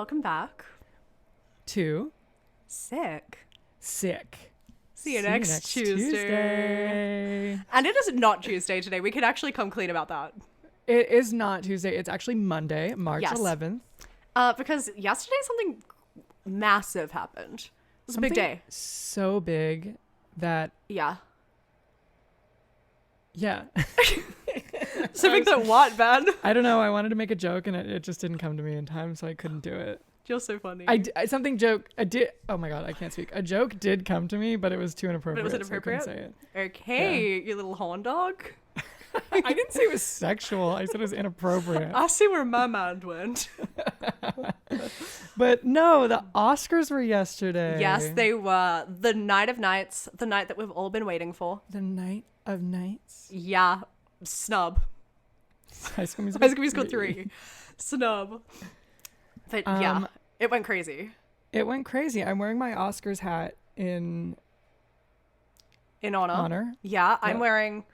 welcome back to Sick. See you See next Tuesday. And it is not Tuesday today. We could actually come clean about that. It is not Tuesday. It's actually Monday, March Yes. 11th. Because yesterday something massive happened. It was a big day. So big that, Yeah. yeah. So big that what, man? I don't know. I wanted to make a joke and it just didn't come to me in time, so I couldn't do it. You're so funny. Oh my God, I can't speak. A joke did come to me, but it was too inappropriate. But it was inappropriate? So I couldn't say it. Okay, you little horn dog. I didn't say it was sexual. I said it was inappropriate. I see where my mind went. But no, the Oscars were yesterday. Yes, they were. The night of nights, the night that we've all been waiting for. The night of nights. Yeah, snub. High School Musical. High School Musical 3. Snub. But yeah, it went crazy. It went crazy. I'm wearing my Oscars hat in honor. Yeah, I'm wearing...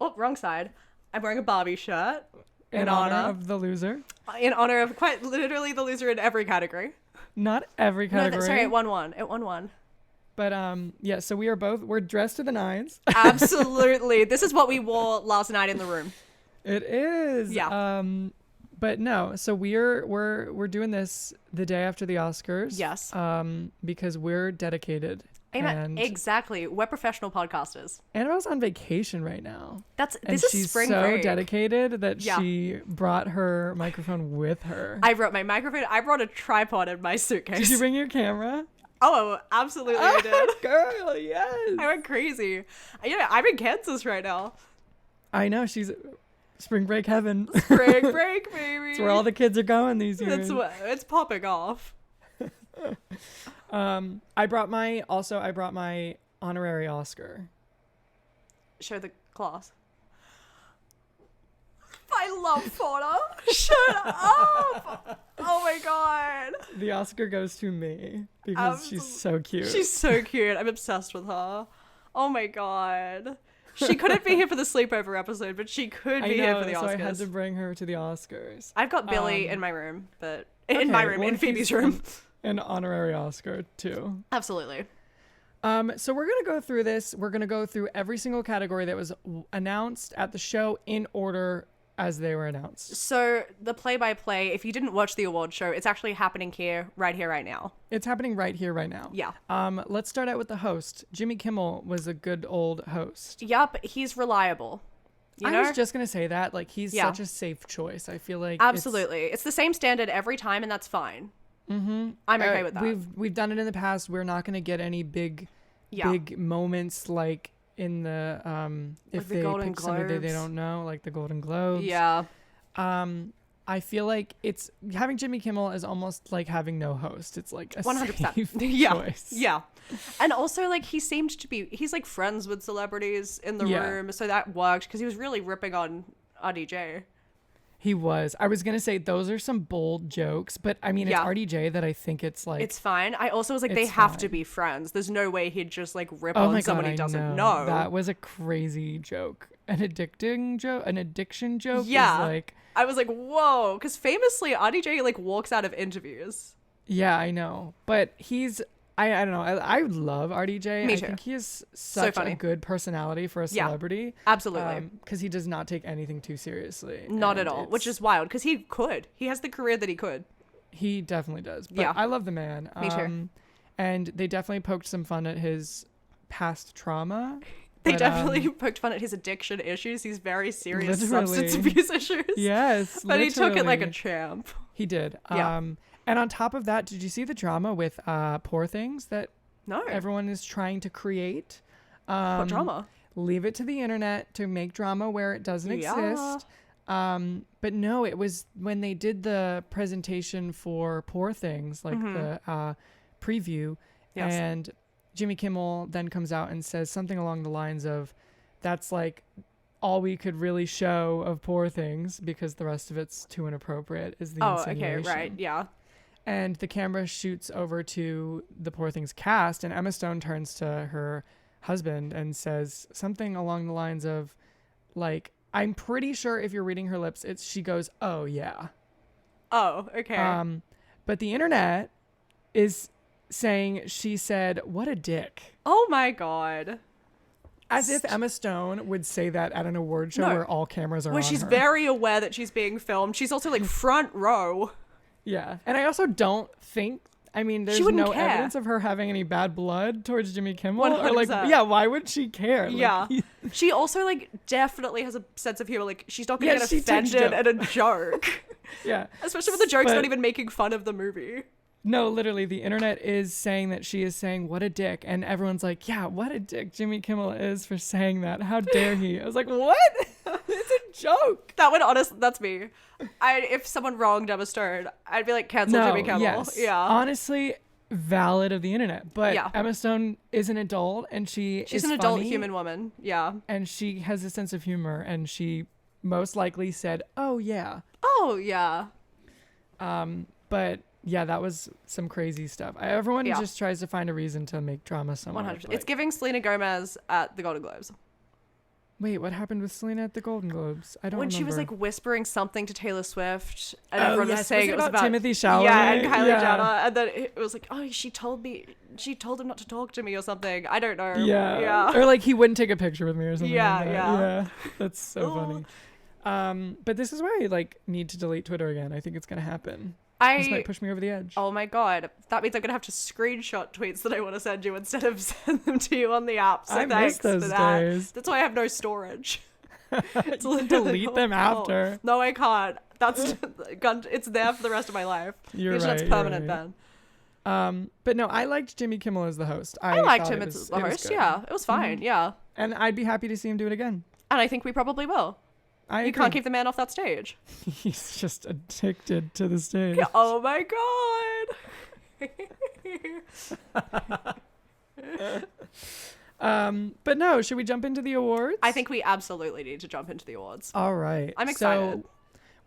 Oh, wrong side. I'm wearing a Barbie shirt. In honor of the loser. In honor of quite literally the loser in every category. Not every category. No, sorry, it won one. It won one. But yeah, so we're dressed to the nines. Absolutely. This is what we wore last night in the room. It is. Yeah. But no, so we're doing this the day after the Oscars. Yes. Because we're dedicated. Amen. Exactly. We're professional podcasters. Annabelle's on vacation right now. This is spring break. She's so dedicated that she brought her microphone with her. I brought my microphone. I brought a tripod in my suitcase. Did you bring your camera? Oh, absolutely I did. Girl, yes. I went crazy. Yeah, I'm in Kansas right now. I know. She's spring break heaven. Spring break, baby. It's where all the kids are going these years. It's popping off. I brought my honorary Oscar. Show the class. I love Fauna. Shut up. Oh my God. The Oscar goes to me because she's so cute. She's so cute. I'm obsessed with her. Oh my God. She couldn't be here for the sleepover episode, but she could be here for the Oscars. So I had to bring her to the Oscars. I've got Billy in my room, but in Phoebe's room. An honorary Oscar too. Absolutely. So we're gonna go through this. We're gonna go through every single category that was announced at the show in order as they were announced. So the play-by-play, if you didn't watch the award show, it's actually happening right here, right now. It's happening right here, right now. Yeah. Let's start out with the host. Jimmy Kimmel was a good old host. Yup, he's reliable. I was just gonna say that. Like, he's such a safe choice. I feel like absolutely, it's the same standard every time, and that's fine. Mm-hmm. I'm okay with that. We've done it in the past. We're not gonna get any big moments like in the if the they Golden pick somebody Globes. they don't know, like the Golden Globes. Yeah. I feel like it's having Jimmy Kimmel is almost like having no host. It's like a 100% safe choice. Yeah. And also, like, he's like friends with celebrities in the room, so that worked because he was really ripping on RDJ. He was. I was going to say those are some bold jokes, but I mean, it's RDJ that I think it's like... It's fine. I also was like, they have to be friends. There's no way he'd just like rip on someone he doesn't know. That was a crazy joke. An addiction joke. Yeah. Is like... I was like, whoa. Because famously, RDJ like walks out of interviews. Yeah, I know. But he's... I don't know. I love RDJ. Me too. I think he is such a good personality for a celebrity. Yeah, absolutely. Because he does not take anything too seriously. Not at all, which is wild because he could. He has the career that he could. He definitely does. But I love the man. Me too. And they definitely poked some fun at his past trauma. They definitely poked fun at his addiction issues. He's very serious substance abuse issues. Yes, but he took it like a champ. He did. Yeah. And on top of that, did you see the drama with Poor Things that No. everyone is trying to create? What drama? Leave it to the internet to make drama where it doesn't exist. But no, it was when they did the presentation for Poor Things, like the preview, and Jimmy Kimmel then comes out and says something along the lines of, that's like all we could really show of Poor Things because the rest of it's too inappropriate is the insinuation. Okay, right, yeah. And the camera shoots over to the Poor Things cast, and Emma Stone turns to her husband and says something along the lines of, like, I'm pretty sure if you're reading her lips, she goes, "Oh yeah." Oh, okay. But the internet is saying she said, "What a dick." Oh my God. As if Emma Stone would say that at an award show where all cameras are on her. Well, she's very aware that she's being filmed. She's also like front row. Yeah. And I also don't think, I mean, there's no evidence of her having any bad blood towards Jimmy Kimmel. 100%. Or like, yeah, why would she care? Yeah. Like, she also like definitely has a sense of humor. Like she's not going to get offended at a joke. Yeah. Especially when the joke's not even making fun of the movie. No, literally, the internet is saying that she is saying, "What a dick." And everyone's like, yeah, what a dick Jimmy Kimmel is for saying that. How dare he? I was like, what? It's a joke. That would that's me. If someone wronged Emma Stone, I'd be like, cancel Jimmy Kimmel. Yes. Yeah. Honestly, valid of the internet. But Emma Stone is an adult and she's an adult human woman. Yeah. And she has a sense of humor and she most likely said, "Oh, yeah." Oh, yeah. But yeah, that was some crazy stuff. Everyone just tries to find a reason to make drama somewhere. 100%. It's giving Selena Gomez at the Golden Globes. Wait, what happened with Selena at the Golden Globes? I don't remember. When she was like whispering something to Taylor Swift, and everyone was saying it was about Timothy Chalamet. Yeah, and Kylie Jenner, and then it was like, oh, she told him not to talk to me or something. I don't know. Yeah. Or like he wouldn't take a picture with me or something. Yeah, like that. yeah. That's so funny. But this is why I like need to delete Twitter again. I think it's gonna happen. This might push me over the edge. Oh my God. That means I'm going to have to screenshot tweets that I want to send you instead of send them to you on the app. So thanks for that. Days. That's why I have no storage. It's delete them after. No, I can't. It's there for the rest of my life. You're right. That's permanent then. But no, I liked Jimmy Kimmel as the host. I liked him as the host. Yeah, it was fine. Mm-hmm. Yeah. And I'd be happy to see him do it again. And I think we probably will. You can't keep the man off that stage. He's just addicted to the stage. Oh my God. But no, should we jump into the awards? I think we absolutely need to jump into the awards. All right. I'm excited. So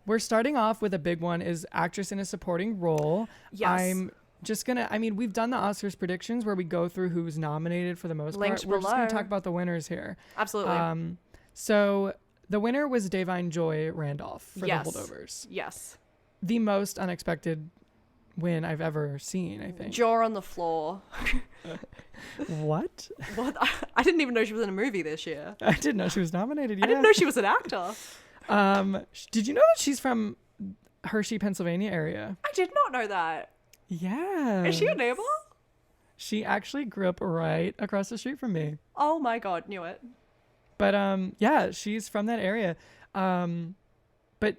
we're starting off with a big one is actress in a supporting role. Yes. I'm just going to, we've done the Oscars predictions where we go through who's nominated for the most part. We're just going to talk about the winners here. Absolutely. So the winner was Davine Joy Randolph for The Holdovers. Yes. The most unexpected win I've ever seen, I think. Jaw on the floor. What? I didn't even know she was in a movie this year. I didn't know she was nominated. Yeah. I didn't know she was an actor. Did you know that she's from Hershey, Pennsylvania area? I did not know that. Yeah. Is she a neighbor? She actually grew up right across the street from me. Oh my God, knew it. But yeah, she's from that area. But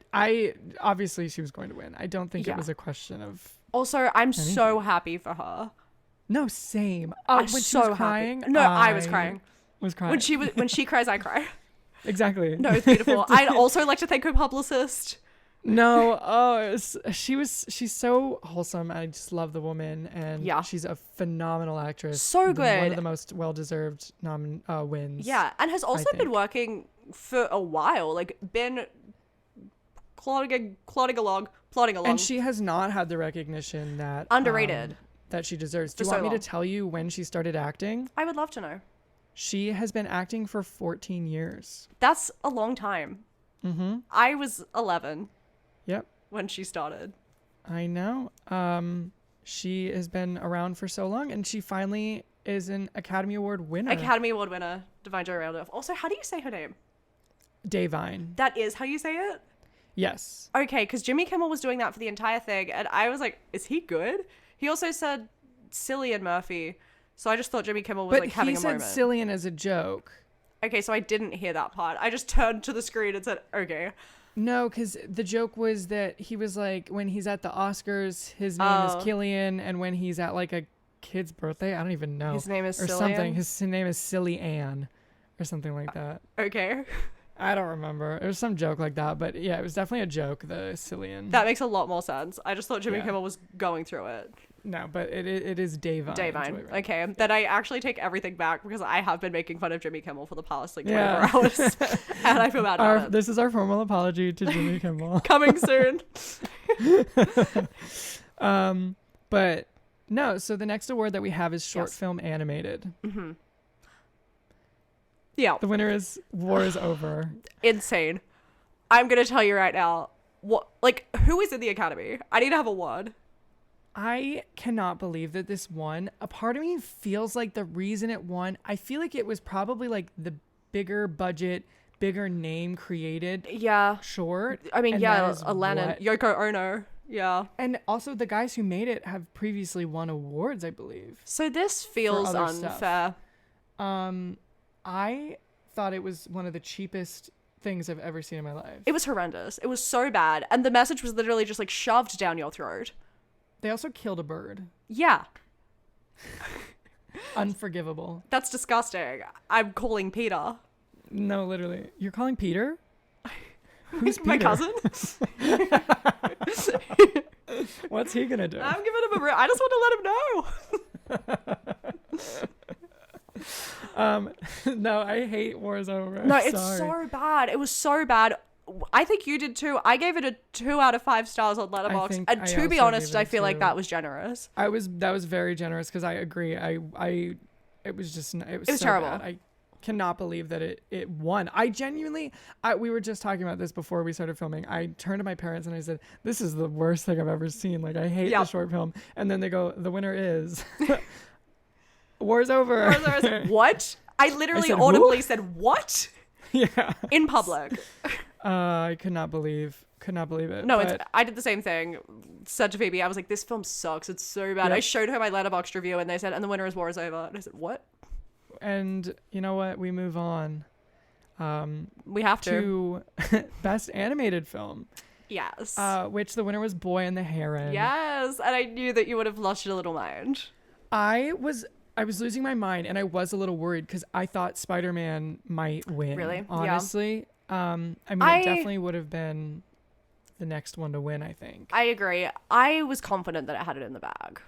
obviously she was going to win. I don't think it was a question of. Also, I'm so happy for her. No, same. When she was crying. No, I was crying. Was crying. When she cries, I cry. Exactly. No, it's beautiful. I'd also like to thank her publicist. No, she's so wholesome. I just love the woman, and she's a phenomenal actress. So good. One of the most well-deserved wins. Yeah, and has also been working for a while. Like been plodding along. And she has not had the recognition that underrated that she deserves. Do you want me to tell you when she started acting? I would love to know. She has been acting for 14 years. That's a long time. Mm-hmm. I was 11. Yep. When she started. I know. She has been around for so long, and she finally is an Academy Award winner. Academy Award winner, Davine Joy Randolph. Also, how do you say her name? Davine. That is how you say it? Yes. Okay, because Jimmy Kimmel was doing that for the entire thing, and I was like, is he good? He also said Cillian Murphy, so I just thought Jimmy Kimmel was having a moment. But he said Cillian as a joke. Okay, so I didn't hear that part. I just turned to the screen and said, okay. No, because the joke was that he was like, when he's at the Oscars, his name is Killian, and when he's at like a kid's birthday, I don't even know. His name is or Cillian? Something. His name is Silly Ann or something like that. Okay. I don't remember. It was some joke like that, but yeah, it was definitely a joke, the Cillian. That makes a lot more sense. I just thought Jimmy Kimmel was going through it. No, but it is Davine. Davine. Okay. Then I actually take everything back because I have been making fun of Jimmy Kimmel for the past 24 hours. And I feel bad about it. This is our formal apology to Jimmy Kimmel. Coming soon. But no, so the next award that we have is short film animated. Mm-hmm. Yeah. The winner is War is Over. Insane. I'm going to tell you right now. Who is in the Academy? I need to have a word. I cannot believe that this won. A part of me feels like the reason it won, I feel like it was probably like the bigger budget, bigger name created Yeah. short. I mean, and yeah, that is Lennon, what- Yoko Ono. Yeah. And also the guys who made it have previously won awards, I believe. So this feels other stuff. unfair. I thought it was one of the cheapest things I've ever seen in my life. It was horrendous. It was so bad. And the message was literally just like shoved down your throat. They also killed a bird. Yeah. Unforgivable. That's disgusting. I'm calling Peter. No, literally. You're calling Peter? Who's Peter? My cousin. What's he gonna do? I'm giving him I just want to let him know. No, I hate War's Over. No, I'm it's sorry. so bad. It was so bad. I think you did too. I gave it a 2 out of 5 stars on Letterboxd. think And I to be also honest, gave it I a feel like 2. that was generous. That was very generous because I agree. It was just it was It was so terrible. bad. I cannot believe that it won. I genuinely we were just talking about this before we started filming. I turned to my parents and I said, "This is the worst thing I've ever seen. Like I hate the short film." And then they go, "The winner is War's Over." I was like, what? I literally said, audibly "Who?" said, what? Yeah. In public. I could not believe it. No, but I did the same thing. Said to Phoebe, I was like, this film sucks. It's so bad. Yep. I showed her my Letterboxd review and they said, and the winner is War is Over. And I said, what? and you know what? We move on. We have to. Best animated film, Yes. which the winner was Boy and the Heron. Yes. And I knew that you would have lost your little mind. I was losing my mind and I was a little worried because I thought Spider-Man might win. Really? Yeah. Honestly. I mean, it definitely would have been the next one to win, I think. I agree. I was confident that it had it in the bag.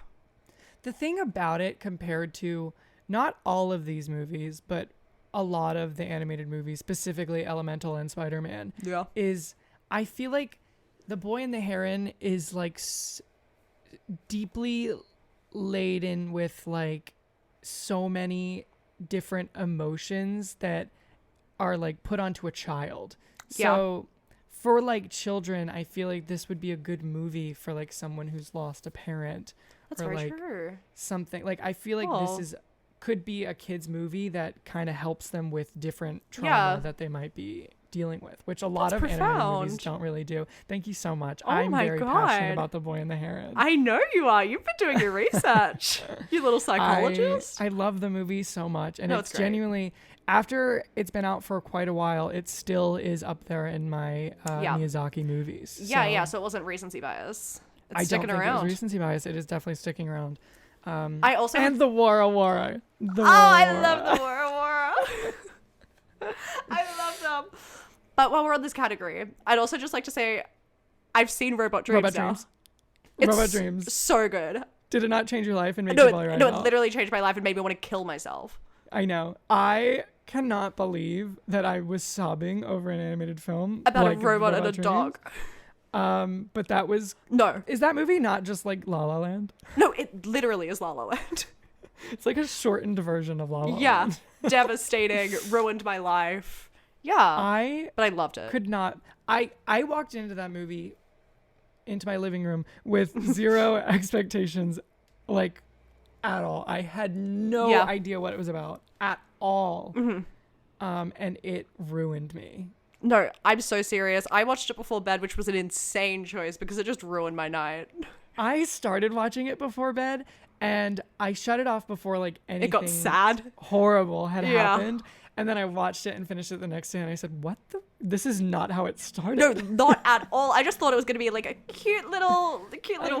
The thing about it compared to not all of these movies, but a lot of the animated movies, specifically Elemental and Spider-Man, Yeah. is I feel like The Boy and the Heron is like deeply laden with like so many different emotions that are like put onto a child. So for like children, I feel like this would be a good movie for like someone who's lost a parent. That's or very like true. something like I feel like this could be a kid's movie that kind of helps them with different trauma that they might be dealing with, which a lot of animated movies don't really do. Thank you so much. I'm very passionate about The Boy and the Heron. I know you are. You've been doing your research. You little psychologist. I love the movie so much, and it's great. genuinely, after it's been out for quite a while, it still is up there in my Miyazaki movies. Yeah. So it wasn't recency bias. It's I sticking don't think around. it was recency bias. It is definitely sticking around. I also and the Wara Wara. I love the Wara Wara. I love them. But while we're on this category, I'd also just like to say I've seen Robot Dreams Robot now. Dreams. It's Robot Dreams. so good. Did it not change your life and make you No, blow your eyes it out? literally changed my life and made me want to kill myself. I know. I cannot believe that I was sobbing over an animated film About like a robot and a Dreams. dog. But that was... No. Is that movie not just like La La Land? No, it literally is La La Land. It's like a shortened version of La La Yeah. Land. Devastating. Ruined my life. Yeah. But I loved it. Could not... I walked into that movie, into my living room, with zero expectations, like, at all. I had no idea what it was about at all. Mm-hmm. And it ruined me. No, I'm so serious. I watched it before bed, which was an insane choice because it just ruined my night. I started watching it before bed and I shut it off before like anything It got sad. horrible had happened. And then I watched it and finished it the next day and I said, this is not how it started. No, not at all. I just thought it was going to be like a cute little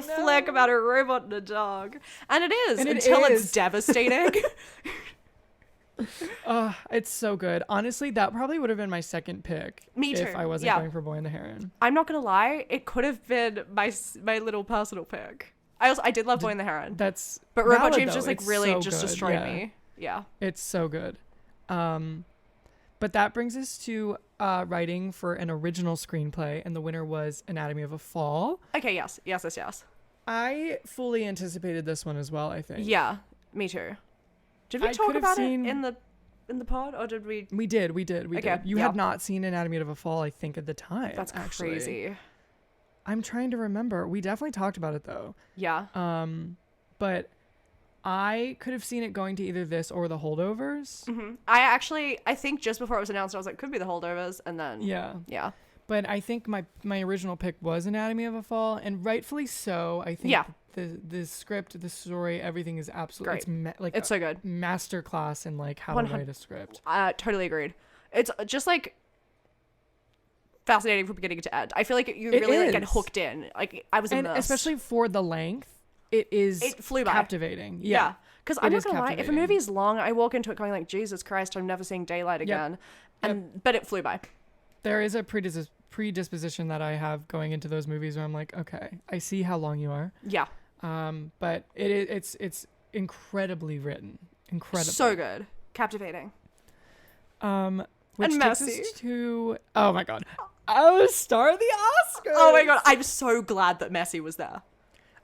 flick about a robot and a dog. And it is, until it's devastating. It's so good. Honestly, that probably would have been my second pick. Me too. If I wasn't going for Boy and the Heron. I'm not going to lie. It could have been my little personal pick. I did love Boy and the Heron. But Robot Dreams just like it's really so just good. destroyed me. Yeah. It's so good. But that brings us to writing for an original screenplay, and the winner was Anatomy of a Fall. Okay, yes. I fully anticipated this one as well, I think. Yeah, me too. Did we talk about it in the pod, or did we? We did. Okay, You had not seen Anatomy of a Fall, I think, at the time. That's actually. crazy. I'm trying to remember. We definitely talked about it though. Yeah. But I could have seen it going to either this or The Holdovers. Mm-hmm. I think just before it was announced, I was like, could be The Holdovers, and then yeah. But I think my original pick was Anatomy of a Fall, and rightfully so. I think the script, the story, everything is absolutely great. It's so good. Masterclass in like how to write a script. Totally agreed. It's just like fascinating from beginning to end. I feel like you really like, get hooked in. Like I was immersed. And especially for the length, it flew by. Captivating. Yeah. Because I'm not gonna lie, if a movie is long, I walk into it going like, Jesus Christ, I'm never seeing daylight again. But it flew by. There is a predisposition that I have going into those movies where I'm like, okay, I see how long you are. Yeah. But it's incredibly written. Incredible. So good. Captivating. Which and takes Messi. Us to, oh my God. Oh, star of the Oscars. Oh my God. I'm so glad that Messi was there.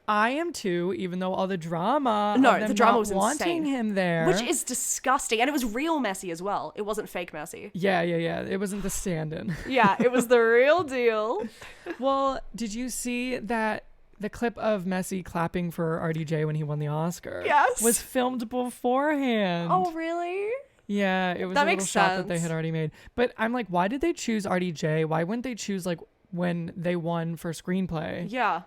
I am too, even though all the drama. No, of them the drama not was wanting insane. Him there, which is disgusting, and it was real Messi as well. It wasn't fake Messi. Yeah. It wasn't the stand-in. Yeah, it was the real deal. Well, did you see that the clip of Messi clapping for RDJ when he won the Oscar? Yes, was filmed beforehand. Oh, really? Yeah, it was a little shot that they had already made. But I'm like, why did they choose RDJ? Why wouldn't they choose like when they won for screenplay? Yeah.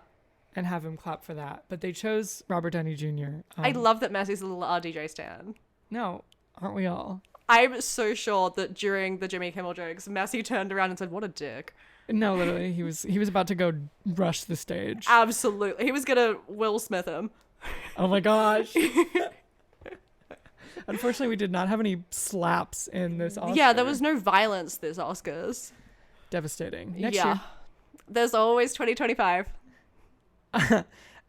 And have him clap for that. But they chose Robert Downey Jr. I love that Messi's a little RDJ stan. No, aren't we all? I'm so sure that during the Jimmy Kimmel jokes, Messi turned around and said, "What a dick." No, literally, he was about to go rush the stage. Absolutely. He was gonna Will Smith him. Oh my gosh. Unfortunately, we did not have any slaps in this Oscar. Yeah, there was no violence this Oscars. Devastating. Next year. There's always 2025.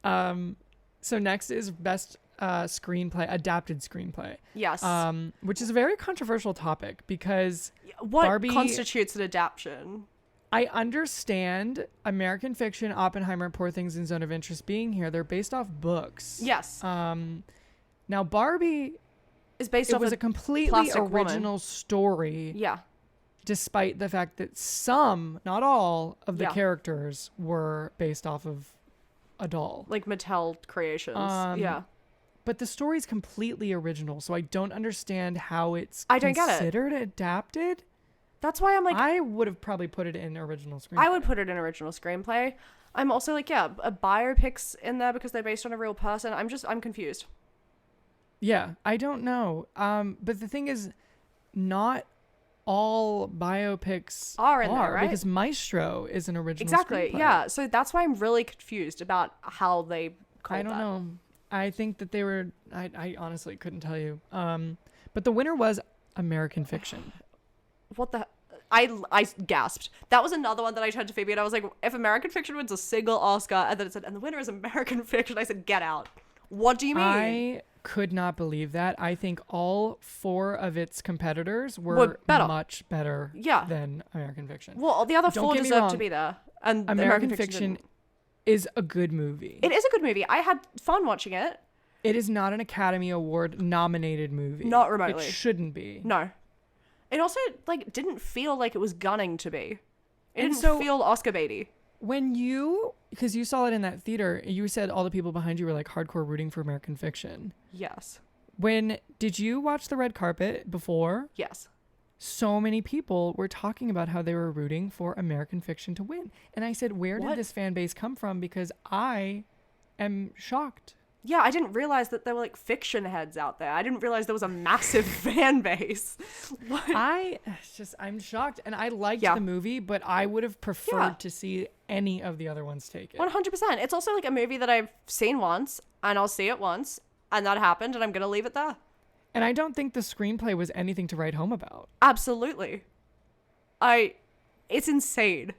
So next is best adapted screenplay. Yes. Which is a very controversial topic because what Barbie constitutes an adaptation? I understand American Fiction, Oppenheimer, Poor Things, and Zone of Interest being here. They're based off books. Yes. Now Barbie is based off a completely original woman. Story. Yeah. Despite the fact that some, not all, of the characters were based off of a doll. Like Mattel creations. Yeah. But the story's completely original, so I don't understand how it's considered adapted. That's why I'm like, I would have probably put it in original screenplay. I would put it in original screenplay. I'm also like, a biopics in there because they're based on a real person. I'm confused. Yeah, I don't know. But the thing is, not all biopics are in there, right? Because Maestro is an original screenplay. Yeah, so that's why I'm really confused about how they called I don't know. I think that they were, I honestly couldn't tell you. But the winner was American Fiction. What the... I gasped. That was another one that I turned to Phoebe and I was like, if American Fiction wins a single Oscar, and then it said, and the winner is American Fiction, I said, get out. What do you mean? I could not believe that. I think all 4 of its competitors were much better than American Fiction. Well, the other 4 deserved to be there. And American Fiction is a good movie. It is a good movie. I had fun watching it. It is not an Academy Award nominated movie. Not remotely. It shouldn't be. No. It also didn't feel like it was gunning to be. It didn't feel Oscar baity. Because you saw it in that theater, you said all the people behind you were like hardcore rooting for American Fiction. Yes. Did you watch the red carpet before? Yes. So many people were talking about how they were rooting for American Fiction to win. And I said, where did this fan base come from? Because I am shocked. Yeah, I didn't realize that there were fiction heads out there. I didn't realize there was a massive fan base. I'm shocked. And I liked the movie, but I would have preferred to see any of the other ones take it. 100%. It's also a movie that I've seen once, and I'll see it once, and that happened, and I'm going to leave it there. And I don't think the screenplay was anything to write home about. Absolutely. It's insane.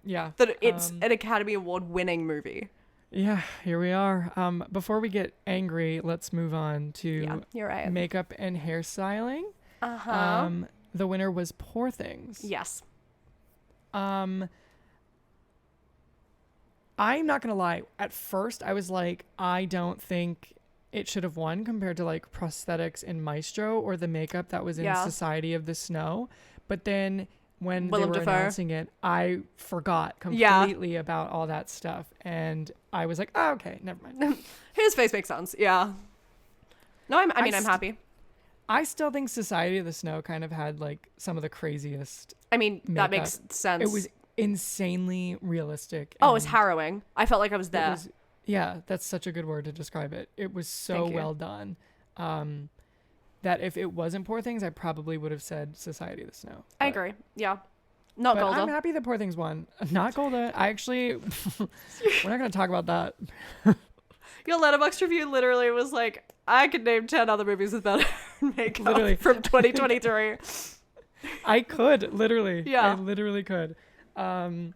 Yeah. That it's an Academy Award winning movie. Yeah, here we are. Before we get angry, let's move on to you're right. Makeup and hairstyling. The winner was Poor Things. Yes. I'm not gonna lie. At first, I was like, I don't think it should have won compared to prosthetics in Maestro or the makeup that was in Society of the Snow. But then when Willem they were Dafoe. announcing it, I forgot Yeah. completely about all that stuff, and I was like, oh, okay, never mind. His face makes sense. Yeah. No, I'm happy. I still think Society of the Snow kind of had like some of the craziest. I mean, that makeup. makes sense. It was insanely realistic. Oh, it was and harrowing. I felt like I was there. Yeah, that's such a good word to describe it. It was so Thank you. well done. That if it wasn't Poor Things, I probably would have said Society of the Snow. I agree. Yeah. Not But Golda. I'm happy that Poor Things won. Not Golda. I actually, we're not going to talk about that. Your Letterboxd review literally was like, I could name 10 other movies with better makeup Literally. from 2023. I could, literally. Yeah. I literally could. Don't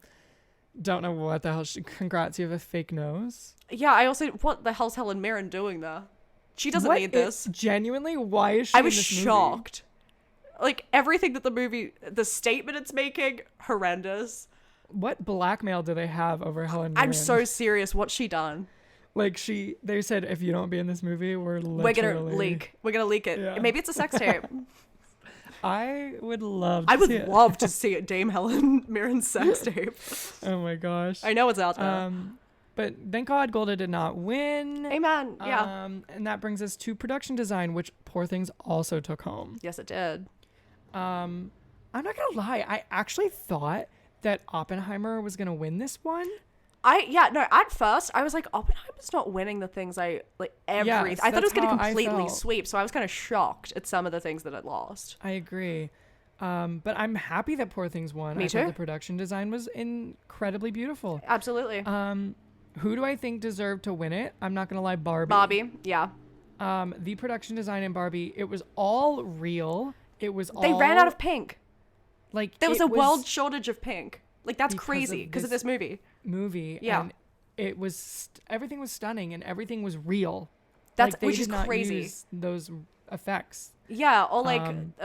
know what the hell. Congrats, you have a fake nose. Yeah, I also, what the hell's Helen Mirren doing there? She doesn't What need this. Genuinely, why is she I in was this movie? shocked. Like, everything that the statement it's making, horrendous. What blackmail do they have over Helen Mirren? I'm so serious. What's she done? Like they said, if you don't be in this movie, we're We're gonna literally... We're gonna leak it. Yeah. Maybe it's a sex tape. I would love to I would see it. love to see it, Dame Helen Mirren's sex tape. Oh my gosh. I know it's out there. But thank God Golda did not win. Amen. Yeah. And that brings us to production design, which Poor Things also took home. Yes, it did. I'm not gonna lie, I actually thought that Oppenheimer was gonna win this one. At first I was like, Oppenheimer's not winning the things I like everything. Yes, I thought it was that's gonna how I completely felt. sweep, so I was kind of shocked at some of the things that it lost. I agree. But I'm happy that Poor Things won. Me I too. thought the production design was incredibly beautiful. Absolutely. Who do I think deserved to win it? I'm not gonna lie, Barbie. Bobby, yeah. The production design in Barbie, it was all real. It was all... They ran out of pink. Like There was it a world shortage of pink. Like, that's because crazy of because of this movie. Yeah. And it was everything was stunning and everything was real. They Which did is not crazy. use those effects. Yeah, or like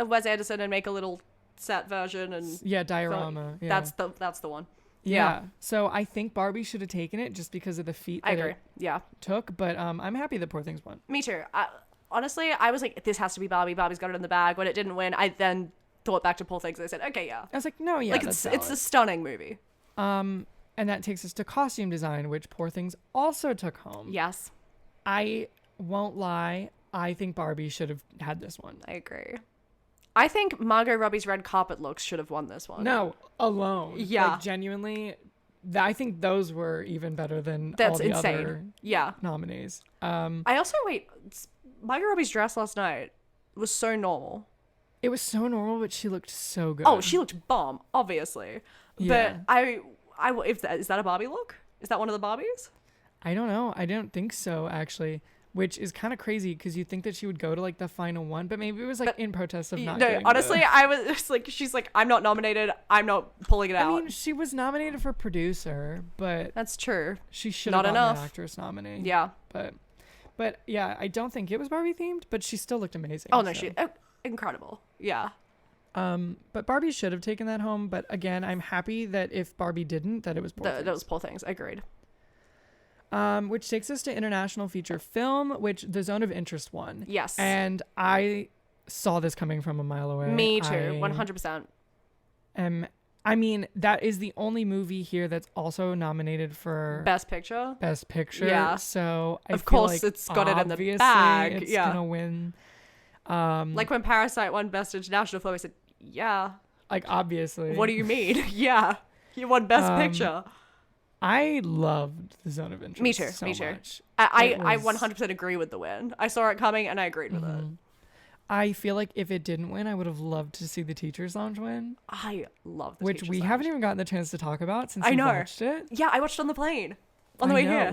Wes Anderson and make a little set version and Yeah, diorama. Yeah. that's the one. Yeah. So I think Barbie should have taken it just because of the feat that I agree. it Yeah. took. But I'm happy that Poor Things won. Me too. Honestly, I was like, this has to be Barbie. Barbie's got it in the bag. When it didn't win, I then thought back to Poor Things and I said, okay, yeah. I was like, no, yeah, Like, that's it's a valid. stunning movie. And that takes us to costume design, which Poor Things also took home. Yes. I won't lie. I think Barbie should have had this one. I agree. I think Margot Robbie's red carpet looks should have won this one. No, alone. Yeah. Like, genuinely, I think those were even better than That's all the insane. other Yeah. nominees. I also, Margot Robbie's dress last night was so normal. It was so normal, but she looked so good. Oh, she looked bomb, obviously. Yeah. But is that a Barbie look? Is that one of the Barbies? I don't know. I don't think so, actually. Which is kind of crazy because you think that she would go to like the final one, but maybe it was like in protest of not. No, getting honestly, the... I was just like, she's like, I'm not nominated. I'm not pulling it out. I mean, she was nominated for producer, but That's true. she should Not have gotten enough. an actress nominee. Yeah. But yeah, I don't think it was Barbie themed, but she still looked amazing. Oh no, so. she incredible. Yeah. But Barbie should have taken that home. But again, I'm happy that if Barbie didn't, that it was Poor Things. Those Poor Things. Agreed. Which takes us to international feature film, which The Zone of Interest won. Yes. And I saw this coming from a mile away. Me too. 100%. I mean, that is the only movie here that's also nominated for Best Picture. Best Picture. Yeah. So I Of feel course, like it's got it in the obviously bag. It's Yeah. gonna win. Like when Parasite won Best International Film, I said, yeah. Like obviously. What do you mean? Yeah. You won Best Picture. I loved The Zone of Interest. Me too. So Me too. much. I It was- 100% agree with the win. I saw it coming and I agreed with it. I feel like if it didn't win, I would have loved to see the Teachers Lounge win, I love the which Teacher's we Lounge. haven't even gotten the chance to talk about since I we know. watched it. Yeah, I watched it on the plane on the I way know. here.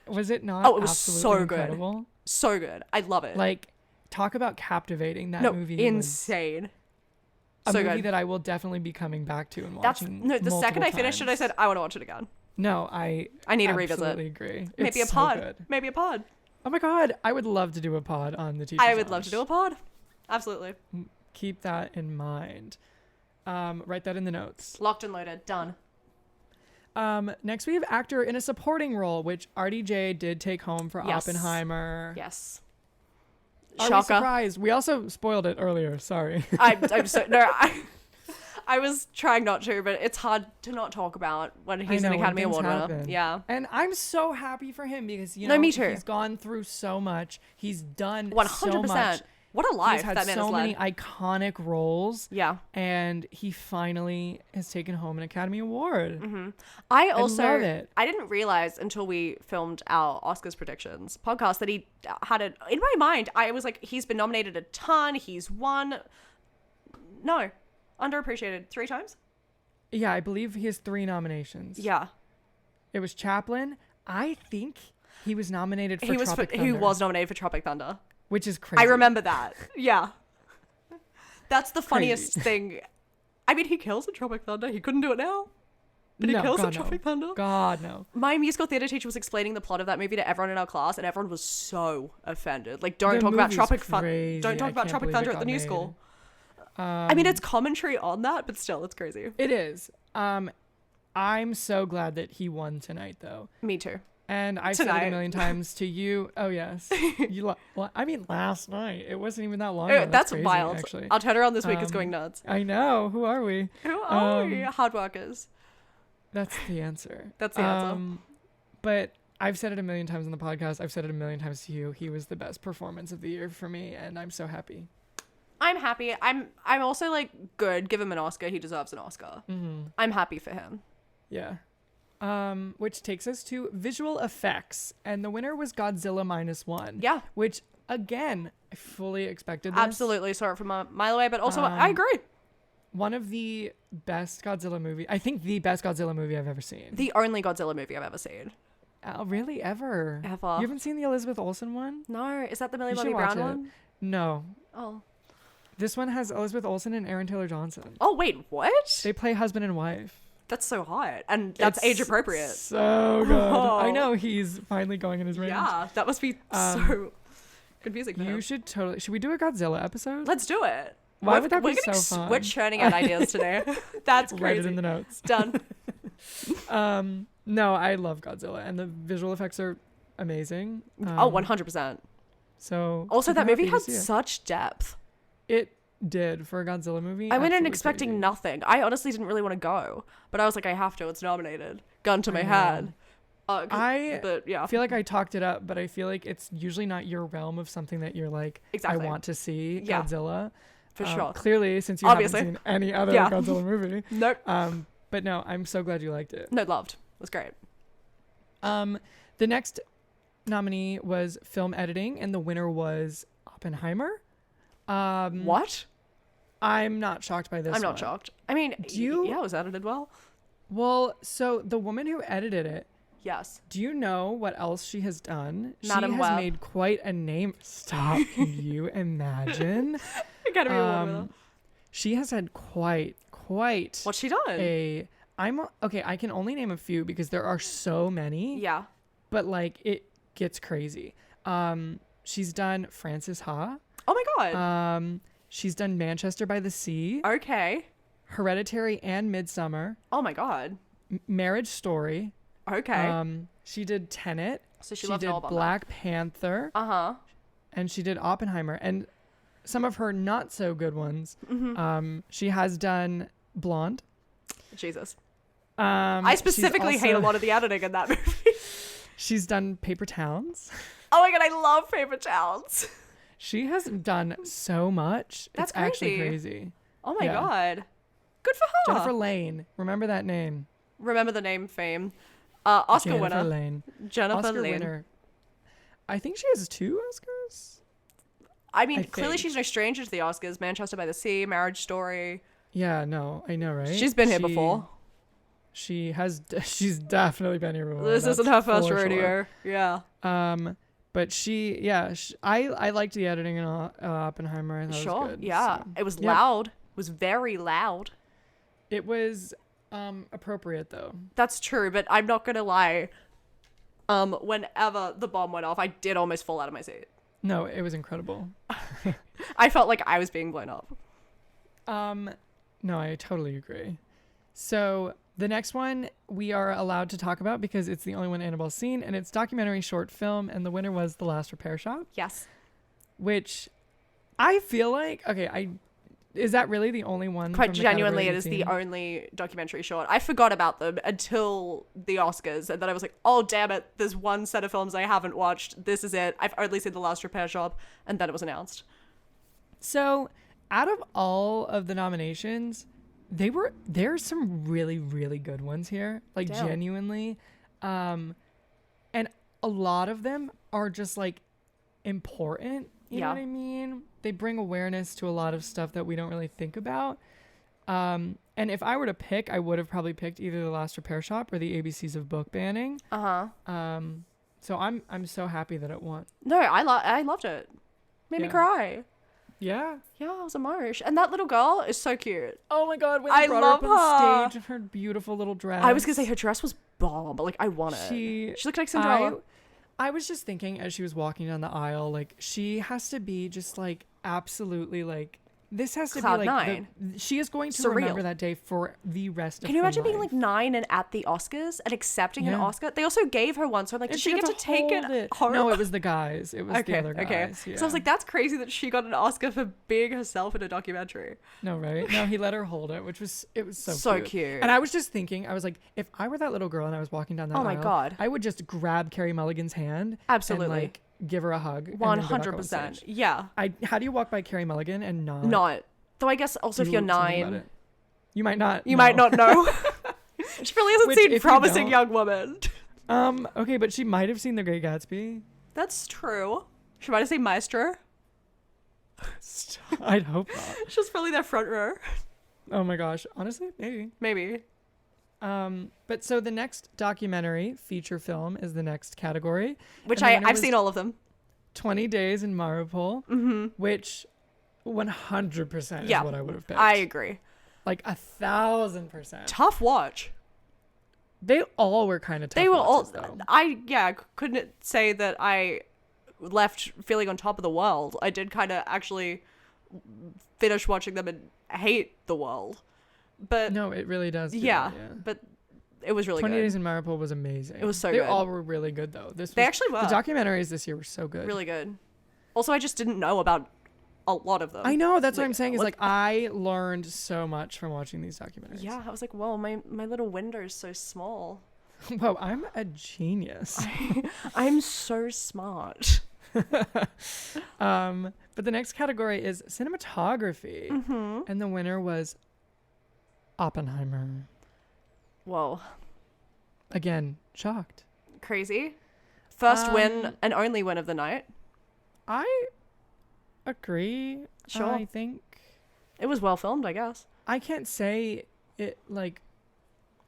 Was it not? Oh, it was absolutely so good. incredible? So good. I love it. Like, talk about captivating. That no, movie was insane. a So movie good. that I will definitely be coming back to and That's watching. no. The second I multiple finished it, I times. said I want to watch it again. No, I need to revisit. absolutely agree. Maybe It's a pod. So good. Maybe a pod. Oh my god, I would love to do a pod on the Teachers I would love to do Lounge. a pod. Absolutely. Keep that in mind. Write that in the notes. Locked and loaded. Done. Next we have actor in a supporting role, which RDJ did take home for Yes. Oppenheimer. Yes. Are we Shocker. surprised? We also spoiled it earlier. Sorry. I'm so no. I was trying not to, but it's hard to not talk about when he's an Academy Award winner. Yeah. And I'm so happy for him because, me too. he's gone through so much. He's done 100%. so much. What a life He's had that man so has many led. iconic roles. Yeah. And he finally has taken home an Academy Award. Mm-hmm. I also love it. I didn't realize until we filmed our Oscars predictions podcast that he had it in my mind. I was like, he's been nominated a ton. He's won. No, underappreciated 3 times. Yeah, I believe he has 3 nominations. Yeah. It was Chaplin. I think he was nominated for Tropic Thunder. He was nominated for Tropic Thunder. Which is crazy. I remember that. Yeah. That's the funniest thing. I mean, he kills in Tropic Thunder. He couldn't do it now. But he kills in Tropic Thunder. God, no. My musical theater teacher was explaining the plot of that movie to everyone in our class, and everyone was so offended. Like, don't talk about Tropic Thunder. Don't talk about Tropic Thunder at the new school. I mean, it's commentary on that, but still, it's crazy. It is. I'm so glad that he won tonight, though. Me too. And I've said it a million times to you. Oh, yes. I mean, last night. It wasn't even that long ago. That's crazy, wild. Actually. Our turnaround this week is going nuts. I know. Who are we? Who are we? Hard workers. That's the answer. That's the answer. But I've said it a million times on the podcast. I've said it a million times to you. He was the best performance of the year for me, and I'm so happy. I'm happy. I'm also like, good. Give him an Oscar. He deserves an Oscar. Mm-hmm. I'm happy for him. Yeah. Which takes us to visual effects, and the winner was Godzilla -1. Yeah. Which, again, I fully expected this. Absolutely. Saw it from a mile away, but also I agree. One of the best Godzilla movie. I think the best Godzilla movie I've ever seen. The only Godzilla movie I've ever seen. Really? Ever? Ever. You haven't seen the Elizabeth Olsen one? No. Is that the Millie You Bobby should watch Brown it. one? No. Oh. This one has Elizabeth Olsen and Aaron Taylor Johnson. Oh, wait, what? They play husband and wife. That's so hot. And that's age appropriate. So good. Oh. I know he's finally going in his range. Yeah, that must be so confusing for him. You should totally... Should we do a Godzilla episode? Let's do it. Why would that be so fun? We're churning out ideas today. That's crazy. Write it in the notes. Done. No, I love Godzilla, and the visual effects are amazing. 100%. So also, that movie had had such depth. It did for a Godzilla movie. I went in expecting nothing. I honestly didn't really want to go, but I was like, I have to. It's nominated. Gun to my head. But yeah. I feel like I talked it up, but I feel like it's usually not your realm of something that you're like, exactly. I want to see Yeah. Godzilla. For sure. Clearly, since you Obviously. haven't seen any other Yeah. Godzilla movie. Nope. But no, I'm so glad you liked it. No, loved. It was great. The next nominee was film editing, and the winner was Oppenheimer. What? I'm not shocked by this. I'm not one. shocked. I mean, yeah, it was edited well. Well, so the woman who edited it, yes. do you know what else she has done? Madam she has Web. made quite a name. Stop. Can you imagine? Academy Award winner. She has had quite What's she done? Okay, I can only name a few because there are so many. Yeah. But like it gets crazy. She's done Frances Ha. Oh my god. She's done Manchester by the Sea, Okay. Hereditary and Midsummer, Oh my god. Marriage Story. Okay. She did Tenet. So she did loved all about Black Panther, Uh-huh. and she did Oppenheimer. And some of her not so good ones. Mm-hmm. She has done Blonde. Jesus. I I specifically hate a lot of the editing in that movie. She's done Paper Towns. Oh my god, I love Paper Towns. She has done so much. That's it's actually crazy. crazy. Oh my Yeah. god. Good for her. Jennifer Lane. Remember that name. Remember the name fame. Oscar Jennifer winner. Lane. Jennifer Oscar Lane. winner. I think she has 2 Oscars. I mean, I clearly think. she's no stranger to the Oscars. Manchester by the Sea, Marriage Story. Yeah, no, I know, right? She's been here before. She's definitely been here before. This That's isn't her first for rodeo. Yeah. Sure. But I liked the editing in Oppenheimer. I thought it Sure. was good. Yeah. So. It was Yep. loud. It was very loud. It was appropriate though. That's true, but I'm not gonna lie. Whenever the bomb went off, I did almost fall out of my seat. No, it was incredible. I felt like I was being blown up. No, I totally agree. So the next one we are allowed to talk about because it's the only one Annabelle's seen, and it's documentary short film, and the winner was The Last Repair Shop. Yes. Which I feel like, okay, Is that really the only one? Quite from the genuinely, category it you've is seen? the only documentary short. I forgot about them until the Oscars, and then I was like, oh, damn it, there's one set of films I haven't watched. This is it. I've only seen The Last Repair Shop, and then it was announced. So, out of all of the nominations, there's some really, really good ones here. Like, Damn. genuinely. And a lot of them are just, like, important. You know what I mean? They bring awareness to a lot of stuff that we don't really think about. And if I were to pick, I would have probably picked either The Last Repair Shop or the ABCs of book banning. So I'm so happy that it won. No, I loved it. Made me cry. Yeah. Yeah, it was a marsh. And that little girl is so cute. Oh my god, when they brought her up on stage in her beautiful little dress. I was going to say her dress was bomb, but like I want it. She looked like Cinderella. I was just thinking as she was walking down the aisle, like she has to be just like absolutely like this has to Cloud be like nine. She is going to Surreal. remember that day for the rest of her life. Can you imagine being like 9 and at the Oscars and accepting an Oscar? They also gave her one, so I'm like, did she get to take it home? No, it was the guys. It was the other guys. Okay. Yeah. So I was like, that's crazy that she got an Oscar for being herself in a documentary. No, right? No, he let her hold it, it was so cute. And I was just thinking, I was like, if I were that little girl and I was walking down that aisle, my God. I would just grab Carey Mulligan's hand. Absolutely. And like give her a hug. 100%. Yeah. How do you walk by Carey Mulligan and not? Though I guess also if you're 9, you might not. You might not know. She probably hasn't seen Promising Young Woman. Okay, but she might have seen The Great Gatsby. That's true. She might have seen Maestro. I'd hope not. She's probably their front row. Oh my gosh. Honestly, maybe. But so the next documentary feature film is the next category. Which I've seen all of them. 20 Days in Mariupol, which 100% is what I would have picked. I agree. Like 1,000%. Tough watch. They all were kind of tough. They were watches, all. though. Couldn't say that I left feeling on top of the world. I did kind of actually finish watching them and hate the world. But no, it really does. Yeah, but it was really 20 good. 20 Days in Mariupol was amazing. It was so good. They all were really good though. They actually were. The documentaries this year were so good. Really good. Also, I just didn't know about a lot of them. I know, that's what I'm saying is like I learned so much from watching these documentaries. Yeah, I was like, whoa, my little window is so small. Whoa, I'm a genius. I'm so smart. But the next category is cinematography. And the winner was Oppenheimer. Whoa. Again, shocked. Crazy. First win and only win of the night. I agree. Sure. I think it was well filmed, I guess. I can't say it like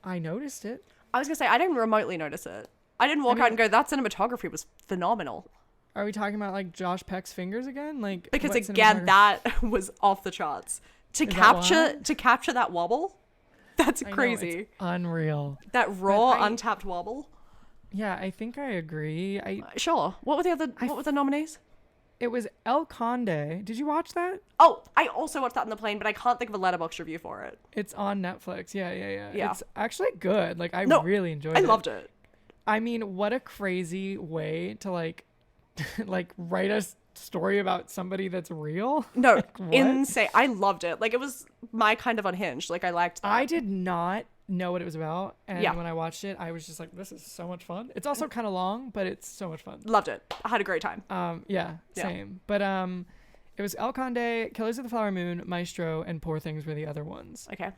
I noticed it. I was gonna say I didn't remotely notice it. I didn't walk out and go, that cinematography was phenomenal. Are we talking about like Josh Peck's fingers again? Like because again, that was off the charts. To capture that wobble, that's crazy. It's unreal. That raw, untapped wobble. Yeah, I think I agree. Sure. What were the nominees? It was El Conde. Did you watch that? Oh, I also watched that on the plane, but I can't think of a Letterboxd review for it. It's on Netflix. Yeah. It's actually good. Like I really enjoyed it. I loved it. I mean, what a crazy way to like write a story about somebody that's real. No, like, insane. I loved it. Like it was my kind of unhinged. Like I liked that. I did not know what it was about, and when I watched it I was just like, this is so much fun. It's also kind of long, but it's so much fun. Loved it. I had a great time. Same. But it was El Conde, Killers of the Flower Moon, Maestro, and Poor Things were the other ones. Okay.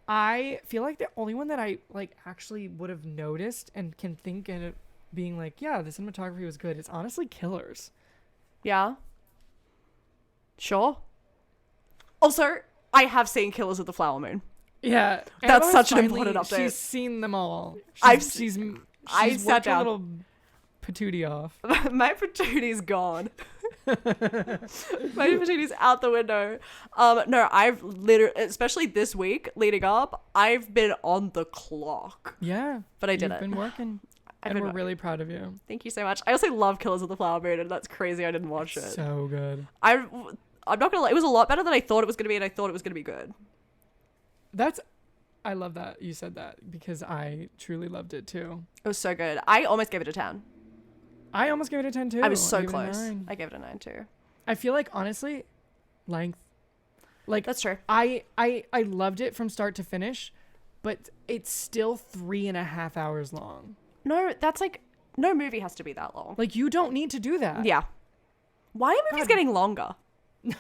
I feel like the only one that I like actually would have noticed and can think of it being like, yeah, the cinematography was good, it's honestly Killers. Yeah. Sure. Also, I have seen Killers of the Flower Moon. Yeah, that's such an important update. She's seen them all. I sat down. A little patootie off. My patootie's gone. My patootie's out the window. No, I've literally, especially this week leading up, I've been on the clock. Yeah, but I did it. You've been working, and we're really proud of you. Thank you so much. I also love Killers of the Flower Moon, and that's crazy. I didn't watch it. So good. I'm not gonna lie. It was a lot better than I thought it was gonna be, and I thought it was gonna be good. I love that you said that because I truly loved it too. It was so good. I almost gave it a 10. I almost gave it a 10 too. I was so close. I gave it a 9 too. I feel like honestly, length. Like, that's true. I loved it from start to finish, but it's still 3.5 hours long. No, that's like, no movie has to be that long. Like, you don't need to do that. Yeah. Why are movies getting longer?